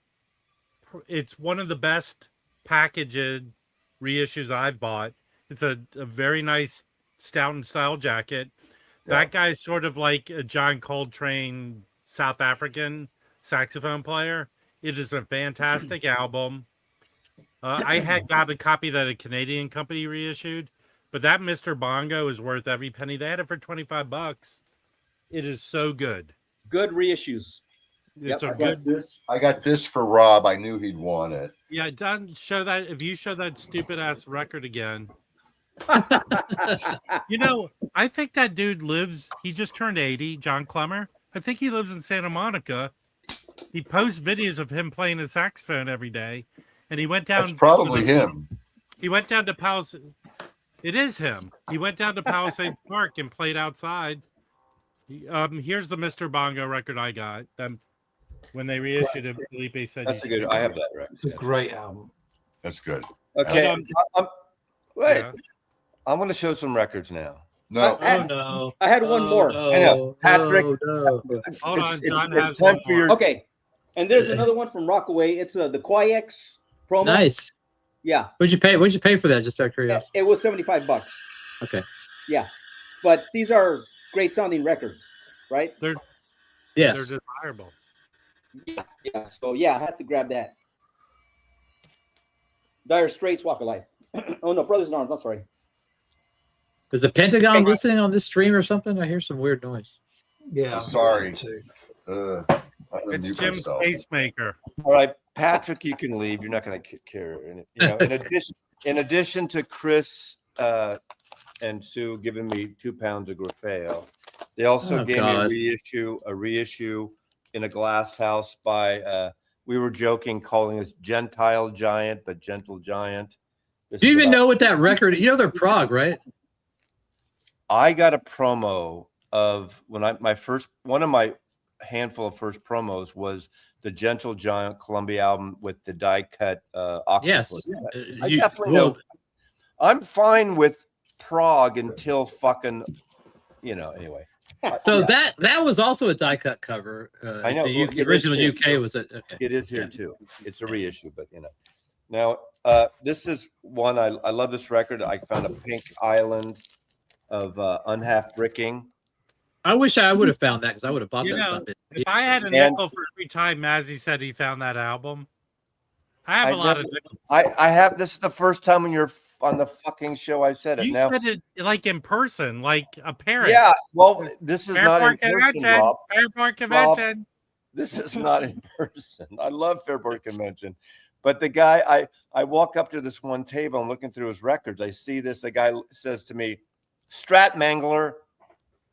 it's one of the best packaged reissues I've bought. It's a very nice Stoughton style jacket. That guy's sort of like a John Coltrane South African saxophone player. It is a fantastic album. I had got a copy that a Canadian company reissued, but that Mr. Bongo is worth every penny. They had it for $25. It is so good. Good reissues. It's Yep, a I good. got this. I got this for Rob. I knew he'd want it. Yeah, don't show that. If you show that stupid ass record again, you know, I think that dude lives. He just turned 80. John Clemmer. I think he lives in Santa Monica. He posts videos of him playing his saxophone every day, and he went down. That's probably him. He went down to Palisades. It is him. He went down to Palisades Park and played outside. Here's the Mr. Bongo record I got. When they reissued it, Felipe said that's a you good. I have that record. It's a great album. That's good. Okay. Wait, Yeah. I'm going to show some records now. No, Oh no! I had one more. I know. Patrick. No. Hold on, John It's has time one for more. your. Okay, and there's another one from Rockaway. It's the Quiex promo. Nice. Yeah, What'd you pay? What'd you pay for that? Just out of curiosity. it was $75. Okay. Yeah, but these are great sounding records, right? Yes. They're desirable. Yeah. So yeah, I had to grab that. Dire Straits, Walk of Life. Oh no, Brothers in Arms. I'm sorry. Is the Pentagon listening on this stream or something? I hear some weird noise. Yeah, I'm sorry. me too. I'm gonna It's mute Jim's myself. pacemaker. All right, Patrick, you can leave. You're not going to care. In addition to Chris and Sue giving me 2 pounds of Grafeo, they also Oh, gave God. me a reissue in a glass house by. We were joking, calling this Gentile Giant, but Gentle Giant. This Do you is even about- know what that record? You know they're Prague, right? I got a promo of when one of my handful of first promos was the Gentle Giant Columbia album with the die cut Yes. octopus. I definitely know. I'm fine with Prague until fucking, anyway. So Yeah, that was also a die cut cover. I know. The Well, it is original here. UK was it? Okay. it is here too. It's a reissue, but Now, this is one I love this record. I found a Pink Island of Unhalf Bricking. I wish I would have found that because I would have bought You that know, something. If I had a And- nickel for every time Mazzy said he found that album. I have I a lot never- of. I have. This is the first time when you're on the fucking show I said it. You Now, said it like in person, like a parent. yeah. Well, this is not in Fairport person, Convention. Rob. Fairport Convention. This is not in person. I love Fairport Convention, but the guy, I walk up to this one table. I'm looking through his records. I see this. The guy says to me, "Strat Mangler,"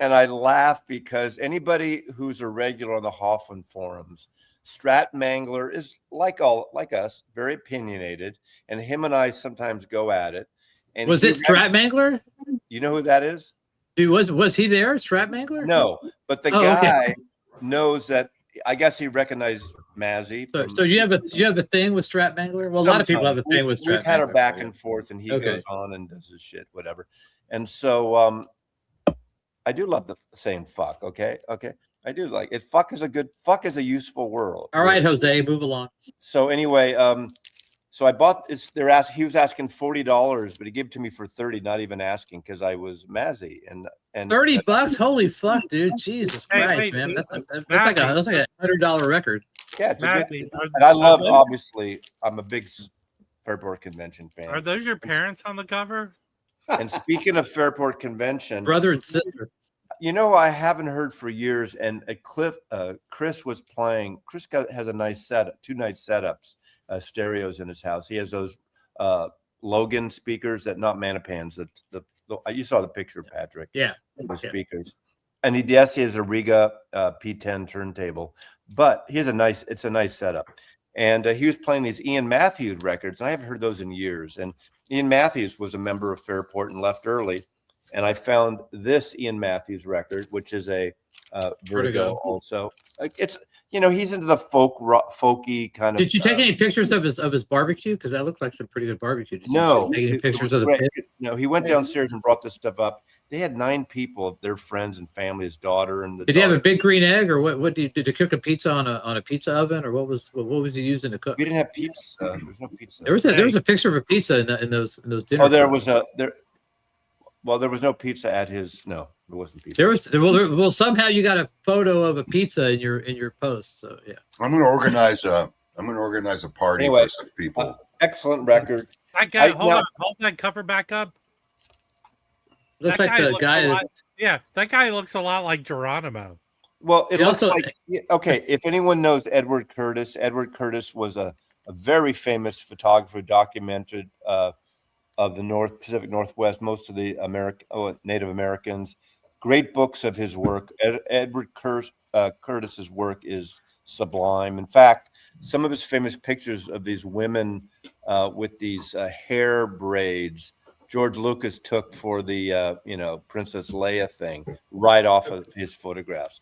and I laugh because anybody who's a regular on the Hoffman forums, Strat Mangler is like us, very opinionated, and him and I sometimes go at it. And Was it Strat Mangler? You know who that is? Dude, was he there, Strat Mangler? No, but the guy knows that. I guess he recognized Mazzy. So you have a thing with Strat Mangler? Well, a lot of people have a thing with Strat Mangler. We've had our back and forth, and he goes on and does his shit, whatever. And so I do love the saying "fuck." Okay, I do like it. Fuck is a useful word. All right, Jose, move along. So anyway, so I bought this. He was asking $40, but he gave it to me for 30, not even asking because I was Mazzy and $30. Holy fuck, dude! Jesus Christ, man, that's like a $100 record. Yeah, and I love. Obviously, I'm a big Fairport Convention fan. Are those your parents on the cover? And speaking of Fairport Convention, brother and sister. You know, I haven't heard for years, and Chris was playing. Chris has a nice setup, 2 nice setups, stereos in his house. He has those Logan speakers that not Manipans. You saw the picture, Patrick. Yeah, the speakers, and he has a Riga P10 turntable, but it's a nice setup. And he was playing these Ian Matthews records, and I haven't heard those in years. And Ian Matthews was a member of Fairport and left early. And I found this Ian Matthews record, which is a Vertigo also. It's he's into the folky kind of. Did you take any pictures of his barbecue? Because that looked like some pretty good barbecue. No, take any pictures of the pit? No, he went downstairs and brought this stuff up. They had 9 people, their friends and family, his daughter and. Did he have a big green egg, or what? Did you cook a pizza on a pizza oven, or what was he using to cook? We didn't have pizza. There was no pizza. There was a picture of a pizza in those dinner. Oh, there was there. Well, there was no pizza at his. No, there wasn't pizza. Well, somehow you got a photo of a pizza in your post. So yeah, I'm going to organize a party for some people. Excellent record. That guy, hold that cover back up. Looks like the guy. That guy looks a lot like Geronimo. Well, it looks like okay. If anyone knows Edward Curtis was a very famous photographer, documented of the Pacific Northwest, most of the Native Americans. Great books of his work. Edward Curtis's work is sublime. In fact, some of his famous pictures of these women with these hair braids, George Lucas took for the Princess Leia thing right off of his photographs.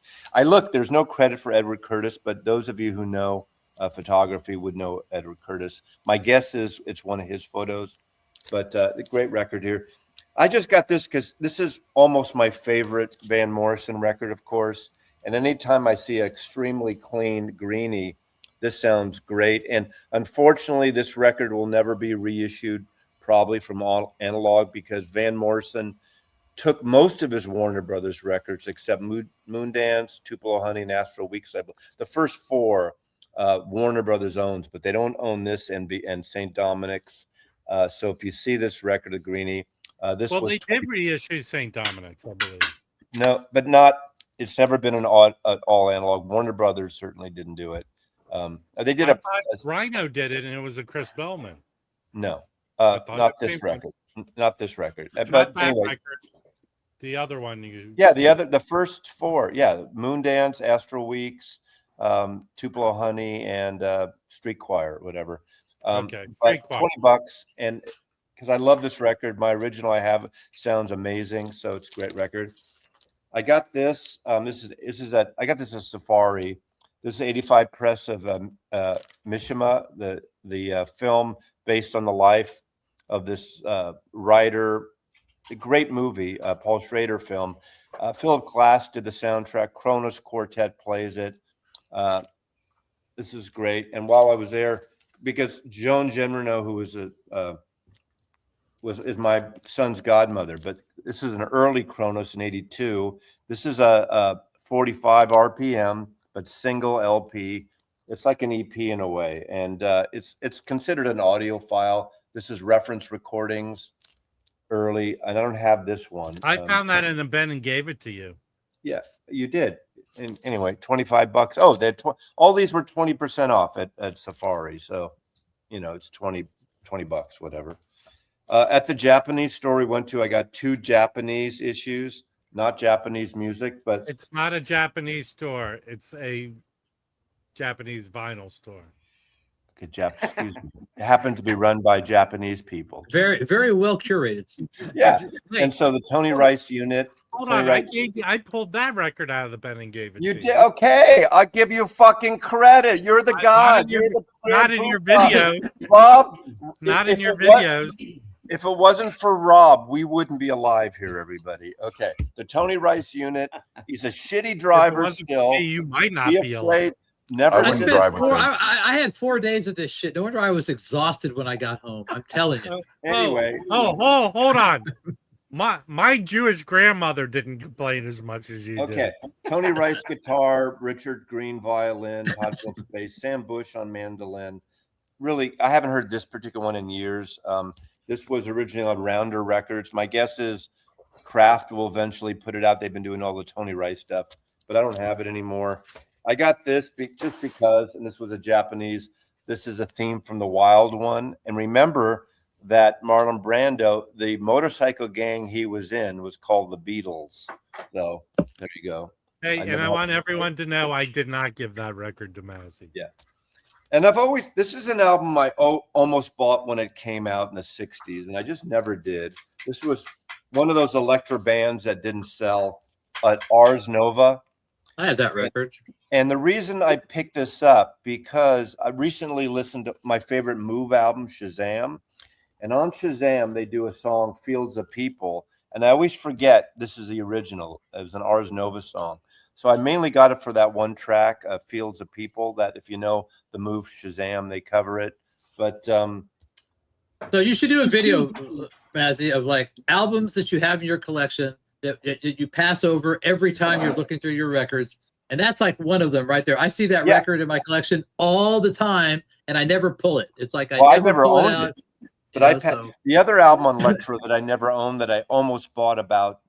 There's no credit for Edward Curtis, but those of you who know photography would know Edward Curtis. My guess is it's one of his photos. But the great record here. I just got this because this is almost my favorite Van Morrison record, of course. And anytime I see an extremely clean greenie, this sounds great. And unfortunately, this record will never be reissued, probably from all analog, because Van Morrison took most of his Warner Brothers records, except Moondance, Tupelo Honey, and Astral Weeks. The first 4 Warner Brothers owns, but they don't own this and St. Dominic's. So if you see this record of Greenie, they did reissue St. Dominic's, I believe. No, but not. It's never been an all analog. Warner Brothers certainly didn't do it. They did Rhino did it, and it was a Chris Bellman. No, not this record. Not this record. But anyway, record. The other one. The first 4. Yeah, Moondance, Astral Weeks, Tupelo Honey, and Street Choir, whatever. Okay, $20, and because I love this record, my original I have sounds amazing, so it's a great record. I got this. I got this at Safari. This is 85 press of Mishima, the film based on the life of this writer. A great movie, Paul Schrader film. Philip Glass did the soundtrack. Kronos Quartet plays it. This is great. And while I was there, because Joan Genrino, who is my son's godmother, but this is an early Kronos in '82. This is a 45 RPM, but single LP. It's like an EP in a way, and it's considered an audio file. This is reference recordings early, and I don't have this one. I found that in the bin and gave it to you. Yeah, you did. And anyway, $25. Oh, they had all these were 20% off at Safari. So, it's 20 bucks, whatever. At the Japanese store we went to, I got 2 Japanese issues, not Japanese music, but It's not a Japanese store. It's a Japanese vinyl store. excuse me, it happened to be run by Japanese people. Very, very well curated. Yeah. Hey, And so the Tony Rice unit. hold Tony on. Rice- I pulled that record out of the bin and gave it You to did okay. I'll give you fucking credit. You're the god. You're the Not in your video. Rob. Not if in your it wa- videos. If it wasn't for Rob, we wouldn't be alive here, everybody. Okay. The Tony Rice unit. He's a shitty If it driver wasn't for still. me, you might not Be be alive. afraid. Never I I, wouldn't sit- spent drive with 4, them. I had 4 days of this shit. No wonder I was exhausted when I got home. I'm telling you. Anyway. Oh, hold on. My Jewish grandmother didn't complain as much as you Okay. Tony Rice guitar, Richard Green violin, Podfield bass, Sam Bush on mandolin. Really, I haven't heard this particular one in years. This was originally on Rounder Records. My guess is Kraft will eventually put it out. They've been doing all the Tony Rice stuff, but I don't have it anymore. I got this just because, and this was a Japanese. This is a theme from the Wild One. And remember that Marlon Brando, the motorcycle gang he was in was called the Beatles. So there you go. Hey, I and never I had want this everyone to know I did not give that record to Mazzy. Yeah. And this is an album I almost bought when it came out in the 60s, and I just never did. This was one of those Electra bands that didn't sell at Ars Nova. I have that record. And the reason I picked this up, because I recently listened to my favorite Move album, Shazam. And on Shazam, they do a song, Fields of People. And I always forget this is the original. It was an Ars Nova song. So I mainly got it for that one track, Fields of People, that if you know the Move Shazam, they cover it. But So you should do a video, Mazzy, of like albums that you have in your collection that you pass over every time you're looking through your records. And that's like one of them right there. I see that Yeah. record in my collection all the time, and I never pull it. It's like I I've never never pull it owned out. it. But so. the other album on Electra that I never owned that I almost bought about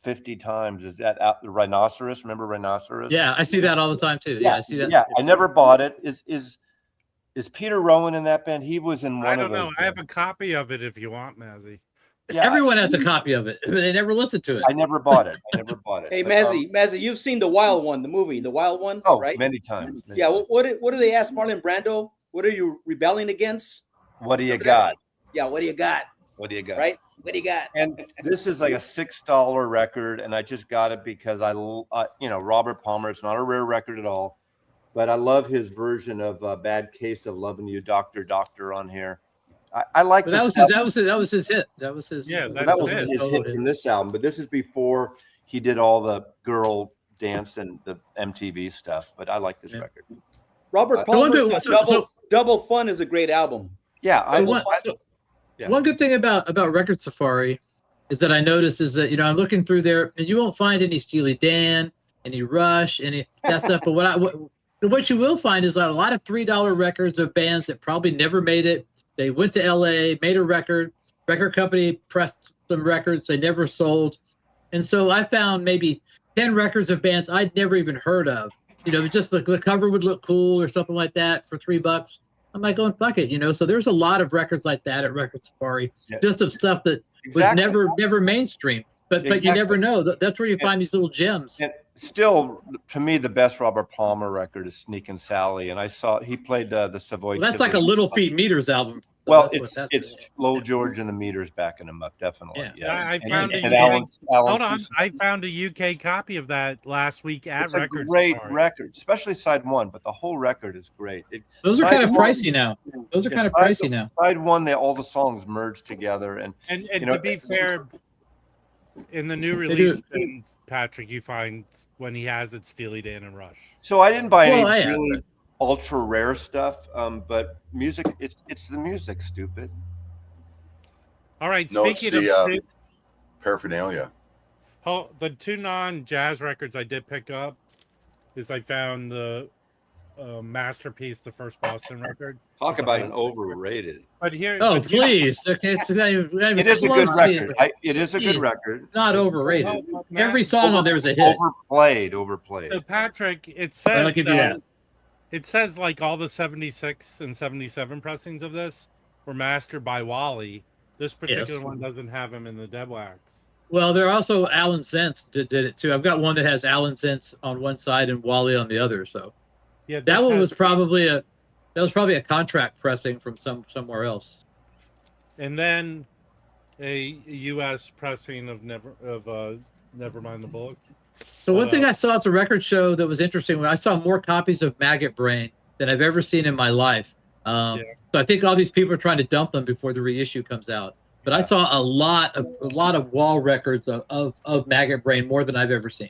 50 times is that the Rhinoceros. Remember Rhinoceros? Yeah, I see that all the time too. Yeah, I see that. Yeah, I never bought it. Is Peter Rowan in that band? He was in one I of don't those. know. I have a copy of it if you want, Mazzy. Yeah, Everyone has a copy of it, but they never listen to it. I never bought it. Hey, But, Mazzy, you've seen the Wild One, the movie, the Wild One, oh, right? many times. Yeah. What do they ask Marlon Brando? What are you rebelling against? What do you got? Yeah. What do you got? What do you got? Right. What do you got? And this is like a $6 record, and I just got it because Robert Palmer. It's not a rare record at all, but I love his version of "Bad Case of Loving You, Doctor, Doctor" on here. I like But this. that was his hit. That was his. Yeah, that was it. his hit from this album, but this is before he did all the girl dance and the MTV stuff. But I like this record. Robert Palmer's Double Fun is a great album. Yeah, One good thing about Record Safari is that I noticed is that I'm looking through there and you won't find any Steely Dan, any Rush, any that stuff. But what you will find is a lot of $3 records of bands that probably never made it. They went to LA, made a record company pressed some records, they never sold. And so I found maybe 10 records of bands I'd never even heard of. Just the cover would look cool or something like that for $3. I'm like going, fuck it, So there's a lot of records like that at Record Safari, just of stuff that was never mainstream. But you never know. That's where you find these little gems. And still, to me, the best Robert Palmer record is Sneakin' Sally, and I saw he played the Savoy. Well, that's like a Little Feat Meters album. So well, that's it's Lowell George and the Meters backing him up, definitely. Yeah. Yes. I found Alan hold on. Tucson. I found a UK copy of that last week at It's a Record great Safari. record, especially side one, but the whole record is great. Those are Side kind of one- pricey now. Those are kind of pricey now. Side one, all the songs merged together, and To be fair, in the new release, Patrick, you find when he has it, Steely Dan and Rush. so I didn't buy Well, any yeah, really ultra rare stuff, but music, it's the music, stupid. All right, No, it's speaking the, of paraphernalia. the two non-jazz records I did pick up is I found the masterpiece, the first Boston record. Talk about an overrated. But here, Oh, but here- please. Okay, it's not even It is a good close to being- record. It is a good Jeez. record. Not overrated. Well, Matt, Every song on there was a hit. Overplayed. So Patrick, it I'll says give you that. it says like all the 76 and 77 pressings of this were mastered by Wally. This particular one doesn't have him in the dead wax. Well, there are also Alan Zentz did it too. I've got one that has Alan Zentz on one side and Wally on the other. So Yeah, that this one has- was probably a contract pressing from somewhere else. and then a U.S. pressing of Nevermind the Book. So one thing I saw at the record show that was interesting, I saw more copies of Maggot Brain than I've ever seen in my life. So I think all these people are trying to dump them before the reissue comes out. But I saw a lot of wall records of Maggot Brain, more than I've ever seen.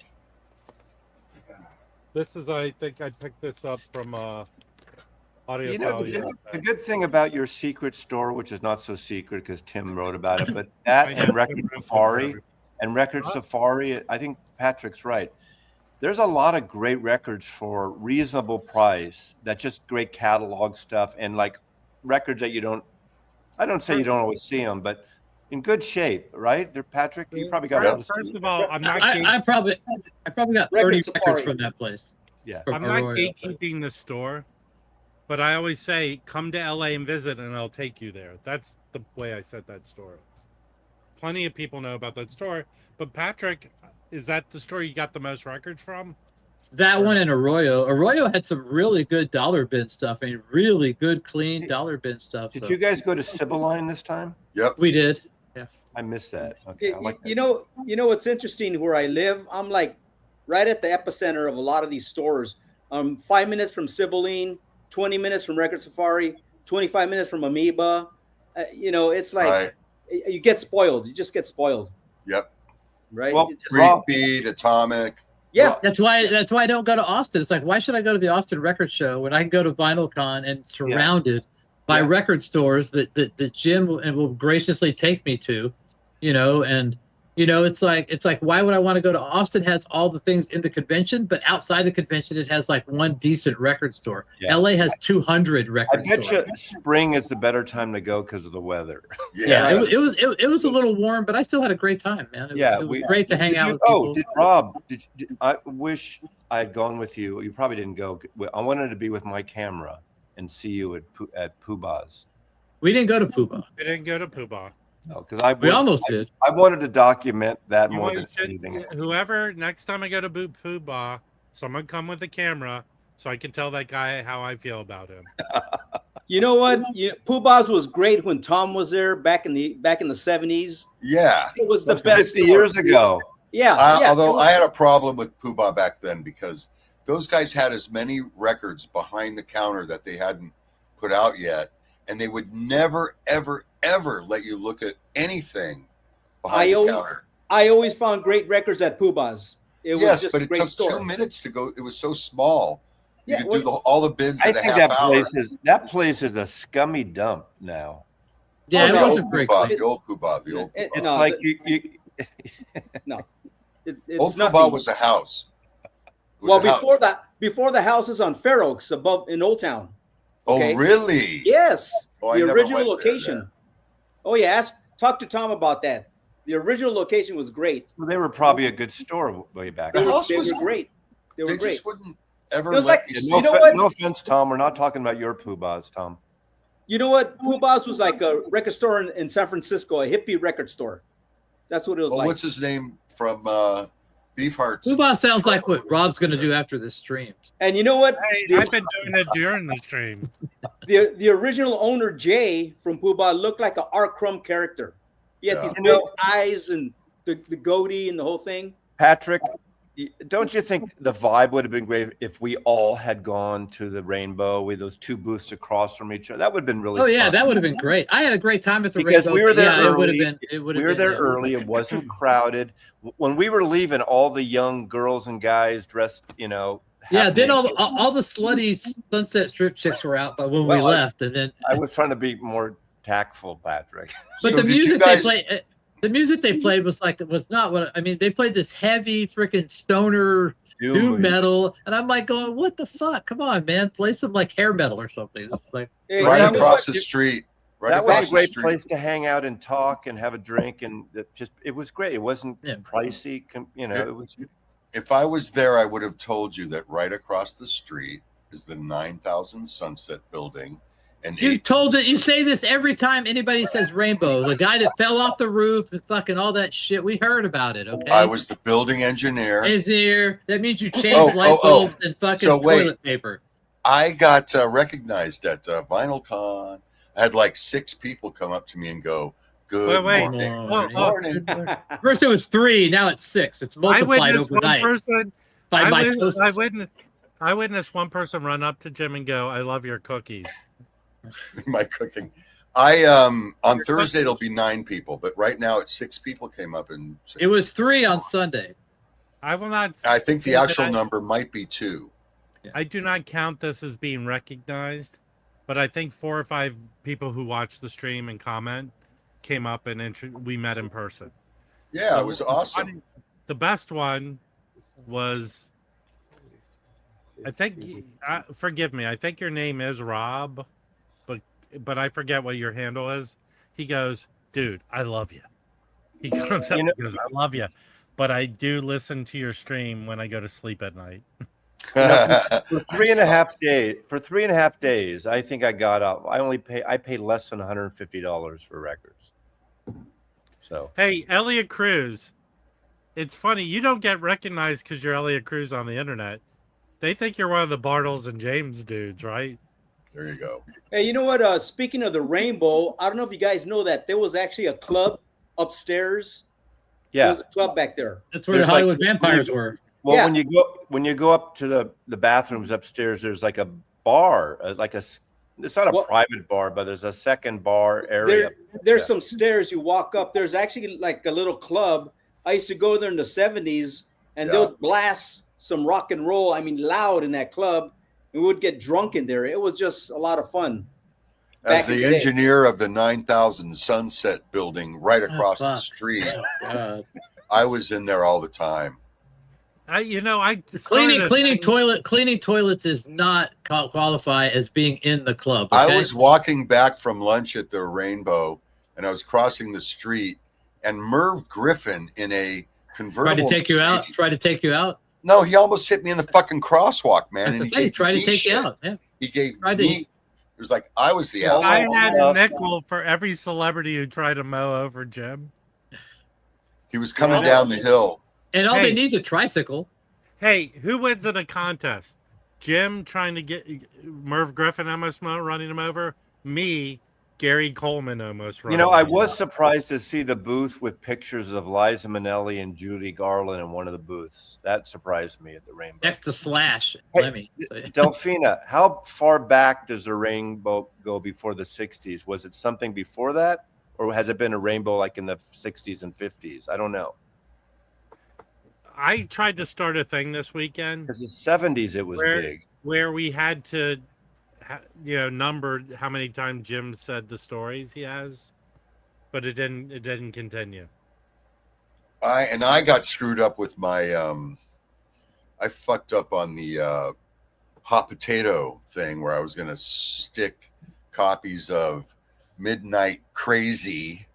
This is, I think, I picked this up from Audio. You know, the good thing about your secret store, which is not so secret because Tim wrote about it, but that and Record Safari, I think Patrick's right. There's a lot of great records for reasonable price. That's just great catalog stuff and like records that I don't say you don't always see them, but in good shape, right? They're Patrick. You probably got. First of all, I'm not. I probably got 30 records from that place. Yeah, I'm not gatekeeping the store, but I always say, come to LA and visit, and I'll take you there. That's the way I set that store. Plenty of people know about that store, but Patrick, is that the store you got the most records from? That one and Arroyo. Arroyo had some really good dollar bin stuff. I mean, really good, clean dollar bin stuff. Did you guys go to Sibylline this time? Yep. We did. Yeah. I missed that. Okay. I like that. You know what's interesting? Where I live, I'm like right at the epicenter of a lot of these stores. 5 minutes from Sibylline, 20 minutes from Record Safari, 25 minutes from Amoeba. It's like you get spoiled. You just get spoiled. Yep. Right. Well, Great Beat, Atomic. Yeah. That's why I don't go to Austin. It's like, why should I go to the Austin Record Show when I can go to VinylCon and surrounded by record stores that Jim will graciously take me to, and it's like why would I want to go to Austin? Has all the things in the convention, but outside the convention it has like one decent record store. Yeah. LA has 200 I record bet stores. you spring is the better time to go because of the weather. Yeah. It was a little warm, but I still had a great time, man. It was great to hang out with people. Rob, I wish I had gone with you. You probably didn't go. I wanted to be with my camera and see you at Puba's. We didn't go to Puba. We didn't go to Puba. No, because We almost did. I wanted to document that You more know, than anything. whoever, next time I go to Puba, someone come with a camera so I can tell that guy how I feel about him. You know what? Puba's was great when Tom was there back in the 70s. Yeah. It was the That's best 50 store. years ago. Yeah. Although I had a problem with Puba back then because those guys had as many records behind the counter that they hadn't put out yet, and they would never, ever, ever let you look at anything behind the counter. I always found great records at Puba's. It was just but a it great took store. 2 minutes to go. It was so small. You Yeah, could do all the bids I in a think half that hour. place is a scummy dump now. Yeah, the it old wasn't very Puba, good. the old Puba, the old Puba. It's No, like It's Old nothing. Puba was a house. It was Well, a house. before the houses on Fair Oaks above in Old Town. okay. Oh, really? Yes, Oh, I the never original went there, location. then. Oh yeah, talk to Tom about that. The original location was great. well, they were probably a good store way back. The They were, house they was were great. They were They great. just wouldn't ever It was let like- you Yeah, see no, You know it. what? no offense, Tom. We're not talking about your Puba's, Tom. You know what? Puba's was like a record store in San Francisco, a hippie record store. That's what it was Well, like. what's his name from Beefheart's? Puba sounds like what Rob's going to do after this stream. And you know what? Hey, I've been doing it during the stream. The original owner Jay from Puba looked like a Art Crumb character. He had Yeah. these big eyes and the goatee and the whole thing. Patrick, don't you think the vibe would have been great if we all had gone to the Rainbow with those two booths across from each other? That would have been really Oh yeah, fun. that would have been great. I had a great time at the Because Rainbow, we were but there yeah, it would have early. been. It would We have were been, there yeah. early. It wasn't crowded. When we were leaving, all the young girls and guys dressed, Yeah, half then naked. all the slutty Sunset Strip chicks were out, but when we Well, left, and then I was trying to be more tactful, Patrick. but So the did you music guys- they played, the music they played was not what I mean. They played this heavy freaking stoner doom metal, and I'm like going, what the fuck? Come on, man, play some like hair metal or something. It's like Hey, Right tell me across what- the street. Right that was across a the great street. place to hang out and talk and have a drink, and it was great. It wasn't Yeah. pricey, it was. If I was there, I would have told you that right across the street is the 9,000 Sunset Building. And you told it. You say this every time anybody says rainbow. The guy that fell off the roof, the fucking all that shit. We heard about it. Okay. I was the building engineer. Engineer. That means you changed light bulbs and fucking So wait. toilet paper. I got recognized at VinylCon. I had like 6 people come up to me and go, "Good Wait. morning." Oh, Morning. First it was 3, now it's 6. It's I multiplied witnessed one overnight person. by I mitosis. witnessed one person run up to Jim and go, "I love your cookies." My cooking. I on Thursday it'll be 9 people, but right now it's 6 people came up and It was 3 on Sunday. I will not. I think say the that actual number might be 2. I do not count this as being recognized, but I think 4 or 5 people who watched the stream and comment came up and we met in person. Yeah, it was awesome. The best one was, I think, forgive me, I think your name is Rob, but I forget what your handle is. He goes, "Dude, I love you." He comes up and goes, "I love you, but I do listen to your stream when I go to sleep at night." For 3.5 days, I think I got up. I pay less than $150 for records. So Hey, Elliot Cruz, it's funny, you don't get recognized because you're Elliot Cruz on the internet. They think you're one of the Bartles and James dudes, right? There you go. Hey, you know what? Speaking of the rainbow, I don't know if you guys know that there was actually a club upstairs. There yeah. was a club back there. That's where There's the Hollywood like- vampires were. Well, Yeah. when you go up to the bathrooms upstairs, there's like a bar, it's not a private bar, but there's a second bar area. There's Yeah. some stairs you walk up. There's actually like a little club. I used to go there in the 70s, and they would blast some rock and roll. I mean, loud in that club. We would get drunk in there. It was just a lot of fun. As Back in the the day. engineer of the 9,000 Sunset Building right across the fuck. street, Uh, I was in there all the time. I cleaning toilets does not qualify as being in the club. Okay? I was walking back from lunch at the Rainbow, and I was crossing the street, and Merv Griffin in a tried convertible. to take you out. No, he almost hit me in the fucking crosswalk, man. That's and the thing. Tried to take you out. Yeah. He gave Tried to- me. It was like I was the Well, asshole. I had a nickel for every celebrity who tried to mow over Jim. He was coming down the hill. And all Hey. they need is a tricycle. Hey, who wins in a contest? Jim trying to get Merv Griffin almost running him over? Me, Gary Coleman almost running I him was over. surprised to see the booth with pictures of Liza Minnelli and Judy Garland in one of the booths. That surprised me at the Rainbow. Next to Slash. Hey, Lemmy. Delphina, how far back does the Rainbow go before the 60s? Was it something before that? Or has it been a Rainbow like in the 60s and 50s? I don't know. I tried to start a thing this weekend Because the 70s it was big. where we had to, number how many times Jim said the stories he has, but it didn't continue. I got screwed up with my I fucked up on the hot potato thing where I was going to stick copies of Midnight Crazy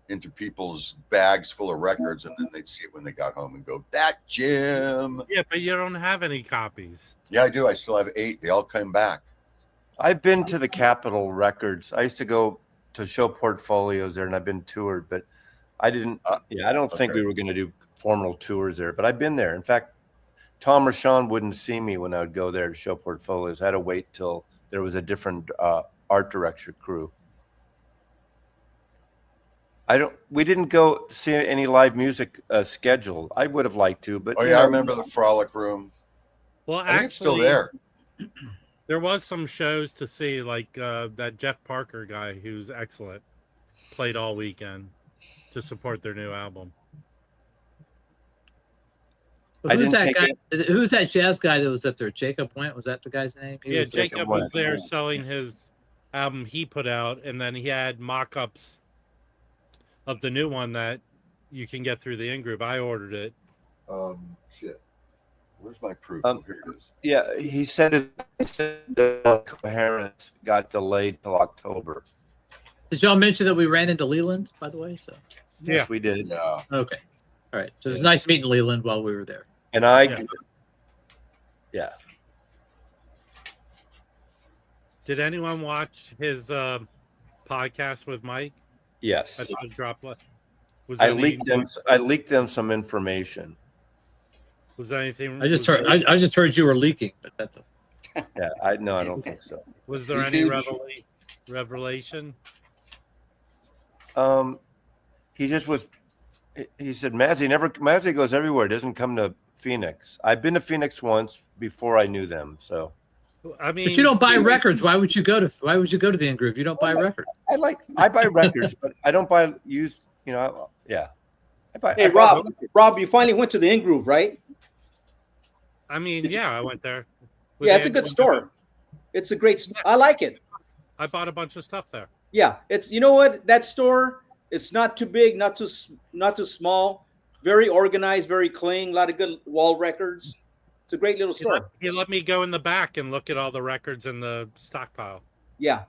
into people's bags full of records, and then they'd see it when they got home and go, "That Jim." Yeah, but you don't have any copies. Yeah, I do. I still have 8. They all came back. I've been to the Capitol Records. I used to go to show portfolios there, and I've been toured, but I didn't. I don't think we were going to do formal tours there, but I've been there. In fact, Tom Rashawn wouldn't see me when I would go there to show portfolios. I had to wait till there was a different art director crew. We didn't go see any live music scheduled. I would have liked to, but Oh yeah, I remember the Frolic Room. Well, I think it's still actually, there. there was some shows to see, like that Jeff Parker guy, who's excellent, played all weekend to support their new album. But who's that guy? Who's that jazz guy that was up there? Jacob Went? Was that the guy's name? Yeah, Jacob was there selling his album he put out, and then he had mock-ups of the new one that you can get through the in-group. I ordered it. Shit. Where's my proof? Here it is. Yeah, he said the coherent got delayed till October. Did y'all mention that we ran into Leland, by the way? So Yes, we did. Yeah. okay, all right. So it was nice meeting Leland while we were there. And yeah. Did anyone watch his podcast with Mike? Yes. I thought it dropped. Was I there leaked them some information. Was there anything? I just heard you were leaking, but that's. Yeah, I don't think so. Was there any revelation? He just was. He said Mazzy goes everywhere. Doesn't come to Phoenix. I've been to Phoenix once before I knew them. So. I mean, but you don't buy records. Why would you go to the In-Groove? You don't buy records. I buy records, but I don't buy used. Yeah. Hey, Rob, you finally went to the In-Groove, right? I mean, I went there. Yeah, it's a good store. It's a great store. I like it. I bought a bunch of stuff there. Yeah, it's what, that store, it's not too big, not too small, very organized, very clean, a lot of good wall records. It's a great little store. He let me go in the back and look at all the records in the stockpile. Yeah.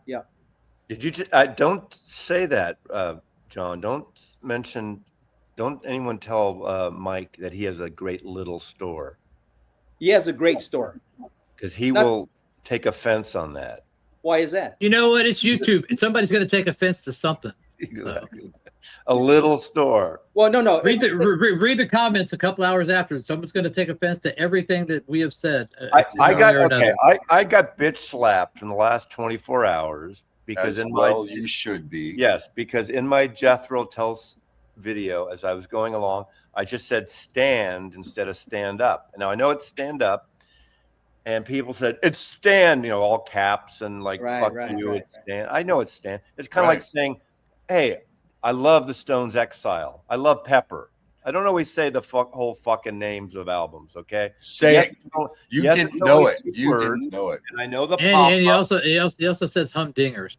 Did you don't say that, John? Don't anyone tell Mike that he has a great little store. He has a great store. Because he will take offense on that. Why is that? You know what? It's YouTube. Somebody's going to take offense to something. Exactly. A little store. Well, no. Read the comments a couple hours after. Someone's going to take offense to everything that we have said. I got bitch slapped in the last 24 hours because you should be. Yes, because in my Jethro Tells video, as I was going along, I just said stand instead of stand up. Now I know it's stand up, and people said it's stand, all caps and fuck you. It's stand. I know it's stand. It's kind of like saying, hey, I love the Stones' Exile. I love Pepper. I don't always say the whole fucking names of albums. Okay, say it. You didn't know it. You didn't know it. And I know the. And he also says humdingers.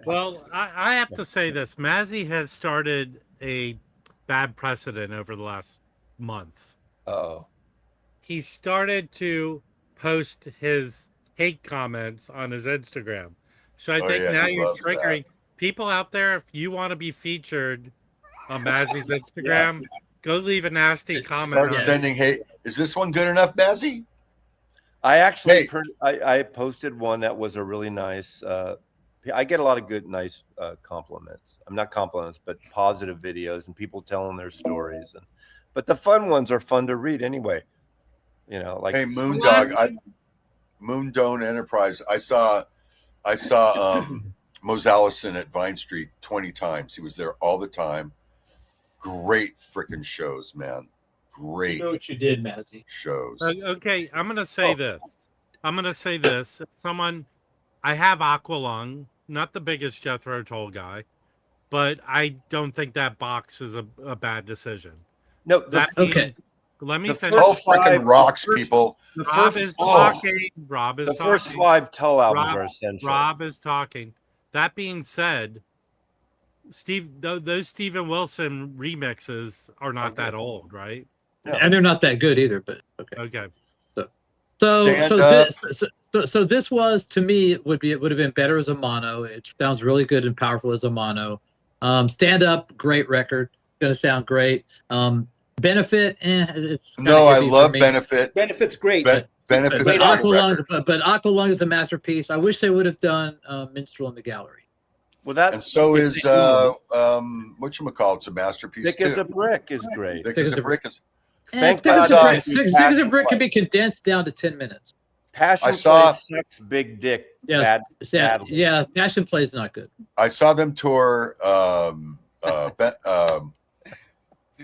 Well, I have to say this. Mazzy has started a bad precedent over the last month. Uh-oh. He started to post his hate comments on his Instagram. So I think now you're triggering people out there. If you want to be featured on Mazzy's Instagram, go leave a nasty comment. Start sending hate. Is this one good enough, Mazzy? I actually I posted one that was a really nice. I get a lot of nice compliments. I'm not compliments, but positive videos and people telling their stories. But the fun ones are fun to read anyway. Like hey, Moondog, Moondone Enterprise. I saw Mose Allison at Vine Street 20 times. He was there all the time. Great freaking shows, man. Great. You know what you did, Mazzy. Shows. Okay, I'm gonna say this. I have Aqualung, not the biggest Jethro Tull guy, but I don't think that box is a bad decision. No, let me finish. Tull fucking rocks, people. Rob is talking. The first 5 Tull albums are essential. Rob is talking. That being said, those Steven Wilson remixes are not that old, right? No. And they're not that good either. But okay. So this was, to me, it would have been better as a mono. It sounds really good and powerful as a mono. Stand Up, great record, gonna sound great. Benefit, it's I love Benefit. Benefit's great. Benefit's but Aqualung is a masterpiece. I wish they would have done Minstrel in the Gallery. Well, and so is whatchamacallit's a masterpiece Thick too. as a Brick is great. Thick as a Brick is. Thick as a Brick can be condensed down to 10 minutes. Passion Play Sex, Big Dick. Bad Passion Play is not good. I saw them tour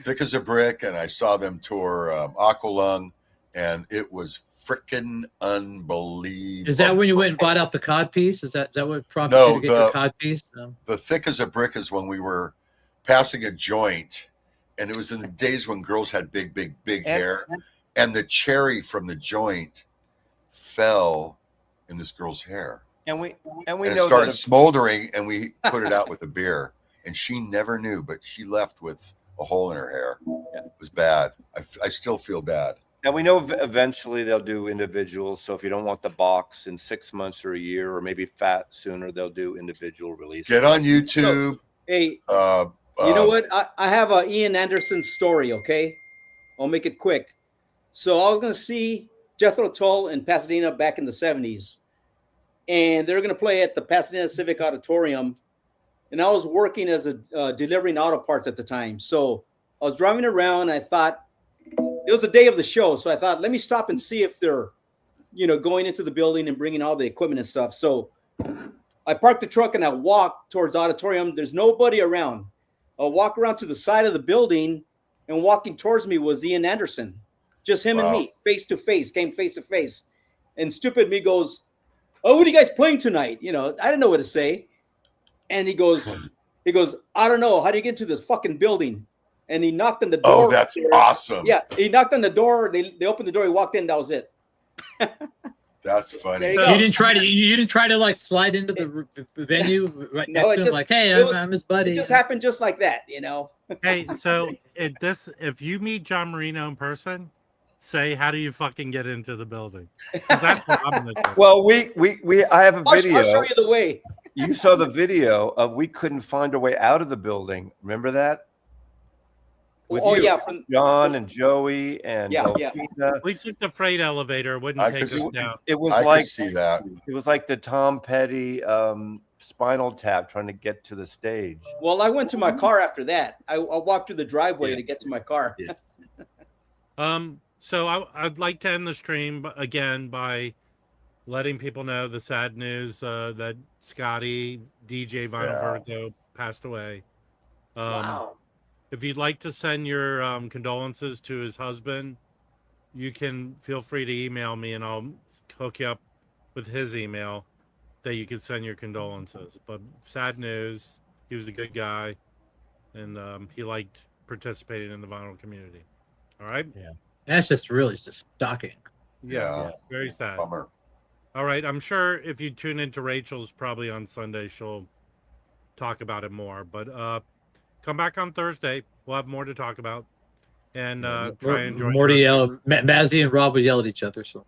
Thick as a Brick, and I saw them tour Aqualung, and it was freaking unbelievable. Is that when you went and bought out the cod piece? Is that what prompted you to get the cod piece? No. The Thick as a Brick is when we were passing a joint, and it was in the days when girls had big hair, and the cherry from the joint fell in this girl's hair, and it started smoldering, and we put it out with a beer, and she never knew, but she left with a hole in her hair. It was bad. I still feel bad. And we know eventually they'll do individuals. So if you don't want the box in 6 months or a year, or maybe fat sooner, they'll do individual releases. Get on YouTube. Hey, you know what? I have a Ian Anderson story, okay? I'll make it quick. So I was going to see Jethro Tull in Pasadena back in the 70s. And they were going to play at the Pasadena Civic Auditorium. And I was working as a delivering auto parts at the time. So I was driving around. And I thought, it was the day of the show. So I thought, let me stop and see if they're, going into the building and bringing all the equipment and stuff. So I parked the truck and I walked towards the auditorium. There's nobody around. I walk around to the side of the building, and walking towards me was Ian Anderson. Just him and me, face to face, came face to face. And stupid me goes, "Oh, what are you guys playing tonight?" I didn't know what to say. And he goes, "I don't know. How do you get into this fucking building?" And he knocked on the door. Oh, that's awesome. Yeah, he knocked on the door. They opened the door. He walked in. That was it. That's funny. There You didn't try to like slide into the venue right No, next to him, like, hey, I'm his buddy. It just happened just like that, Hey, so if you meet John Marino in person, say, how do you fucking get into the building? 'Cause that's what I'm gonna do. Well, I have a video. I'll show you the way. You saw the video of we couldn't find a way out of the building. Remember that? With you, from John and Joey and Delphina. We took the freight elevator, wouldn't take us down. It was I like could see that. It was like the Tom Petty Spinal Tap trying to get to the stage. Well, I went to my car after that. I walked through the driveway to get to my car. So I'd like to end the stream again by letting people know the sad news that Scotty, DJ Vinyl Vertigo, passed away. Wow. If you'd like to send your condolences to his husband, you can feel free to email me and I'll hook you up with his email that you can send your condolences. But sad news, he was a good guy and he liked participating in the vinyl community. All right? Yeah. That's just really just shocking. Yeah. Very sad. Bummer. All right. I'm sure if you tune into Rachel's probably on Sunday, she'll talk about it more. But come back on Thursday. We'll have more to talk about. And try and enjoy. Morty yelled, Mazzy and Rob would yell at each other. So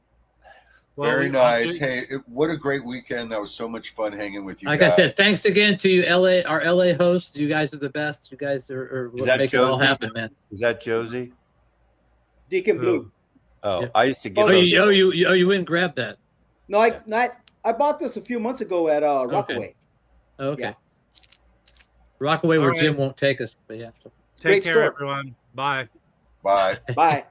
Very nice. Hey, what a great weekend. That was so much fun hanging with you like guys. I said, thanks again to you, our LA hosts. You guys are the best. You guys are what make it all happen, man. Is that Josie? Deacon Blue. Oh, Yeah. I used to get you went and grabbed that. No, I bought this a few months ago at Rockaway. Okay. Yeah. Rockaway where All right. Jim won't take us. But yeah. Take Great care, store. everyone. Bye. Bye. Bye.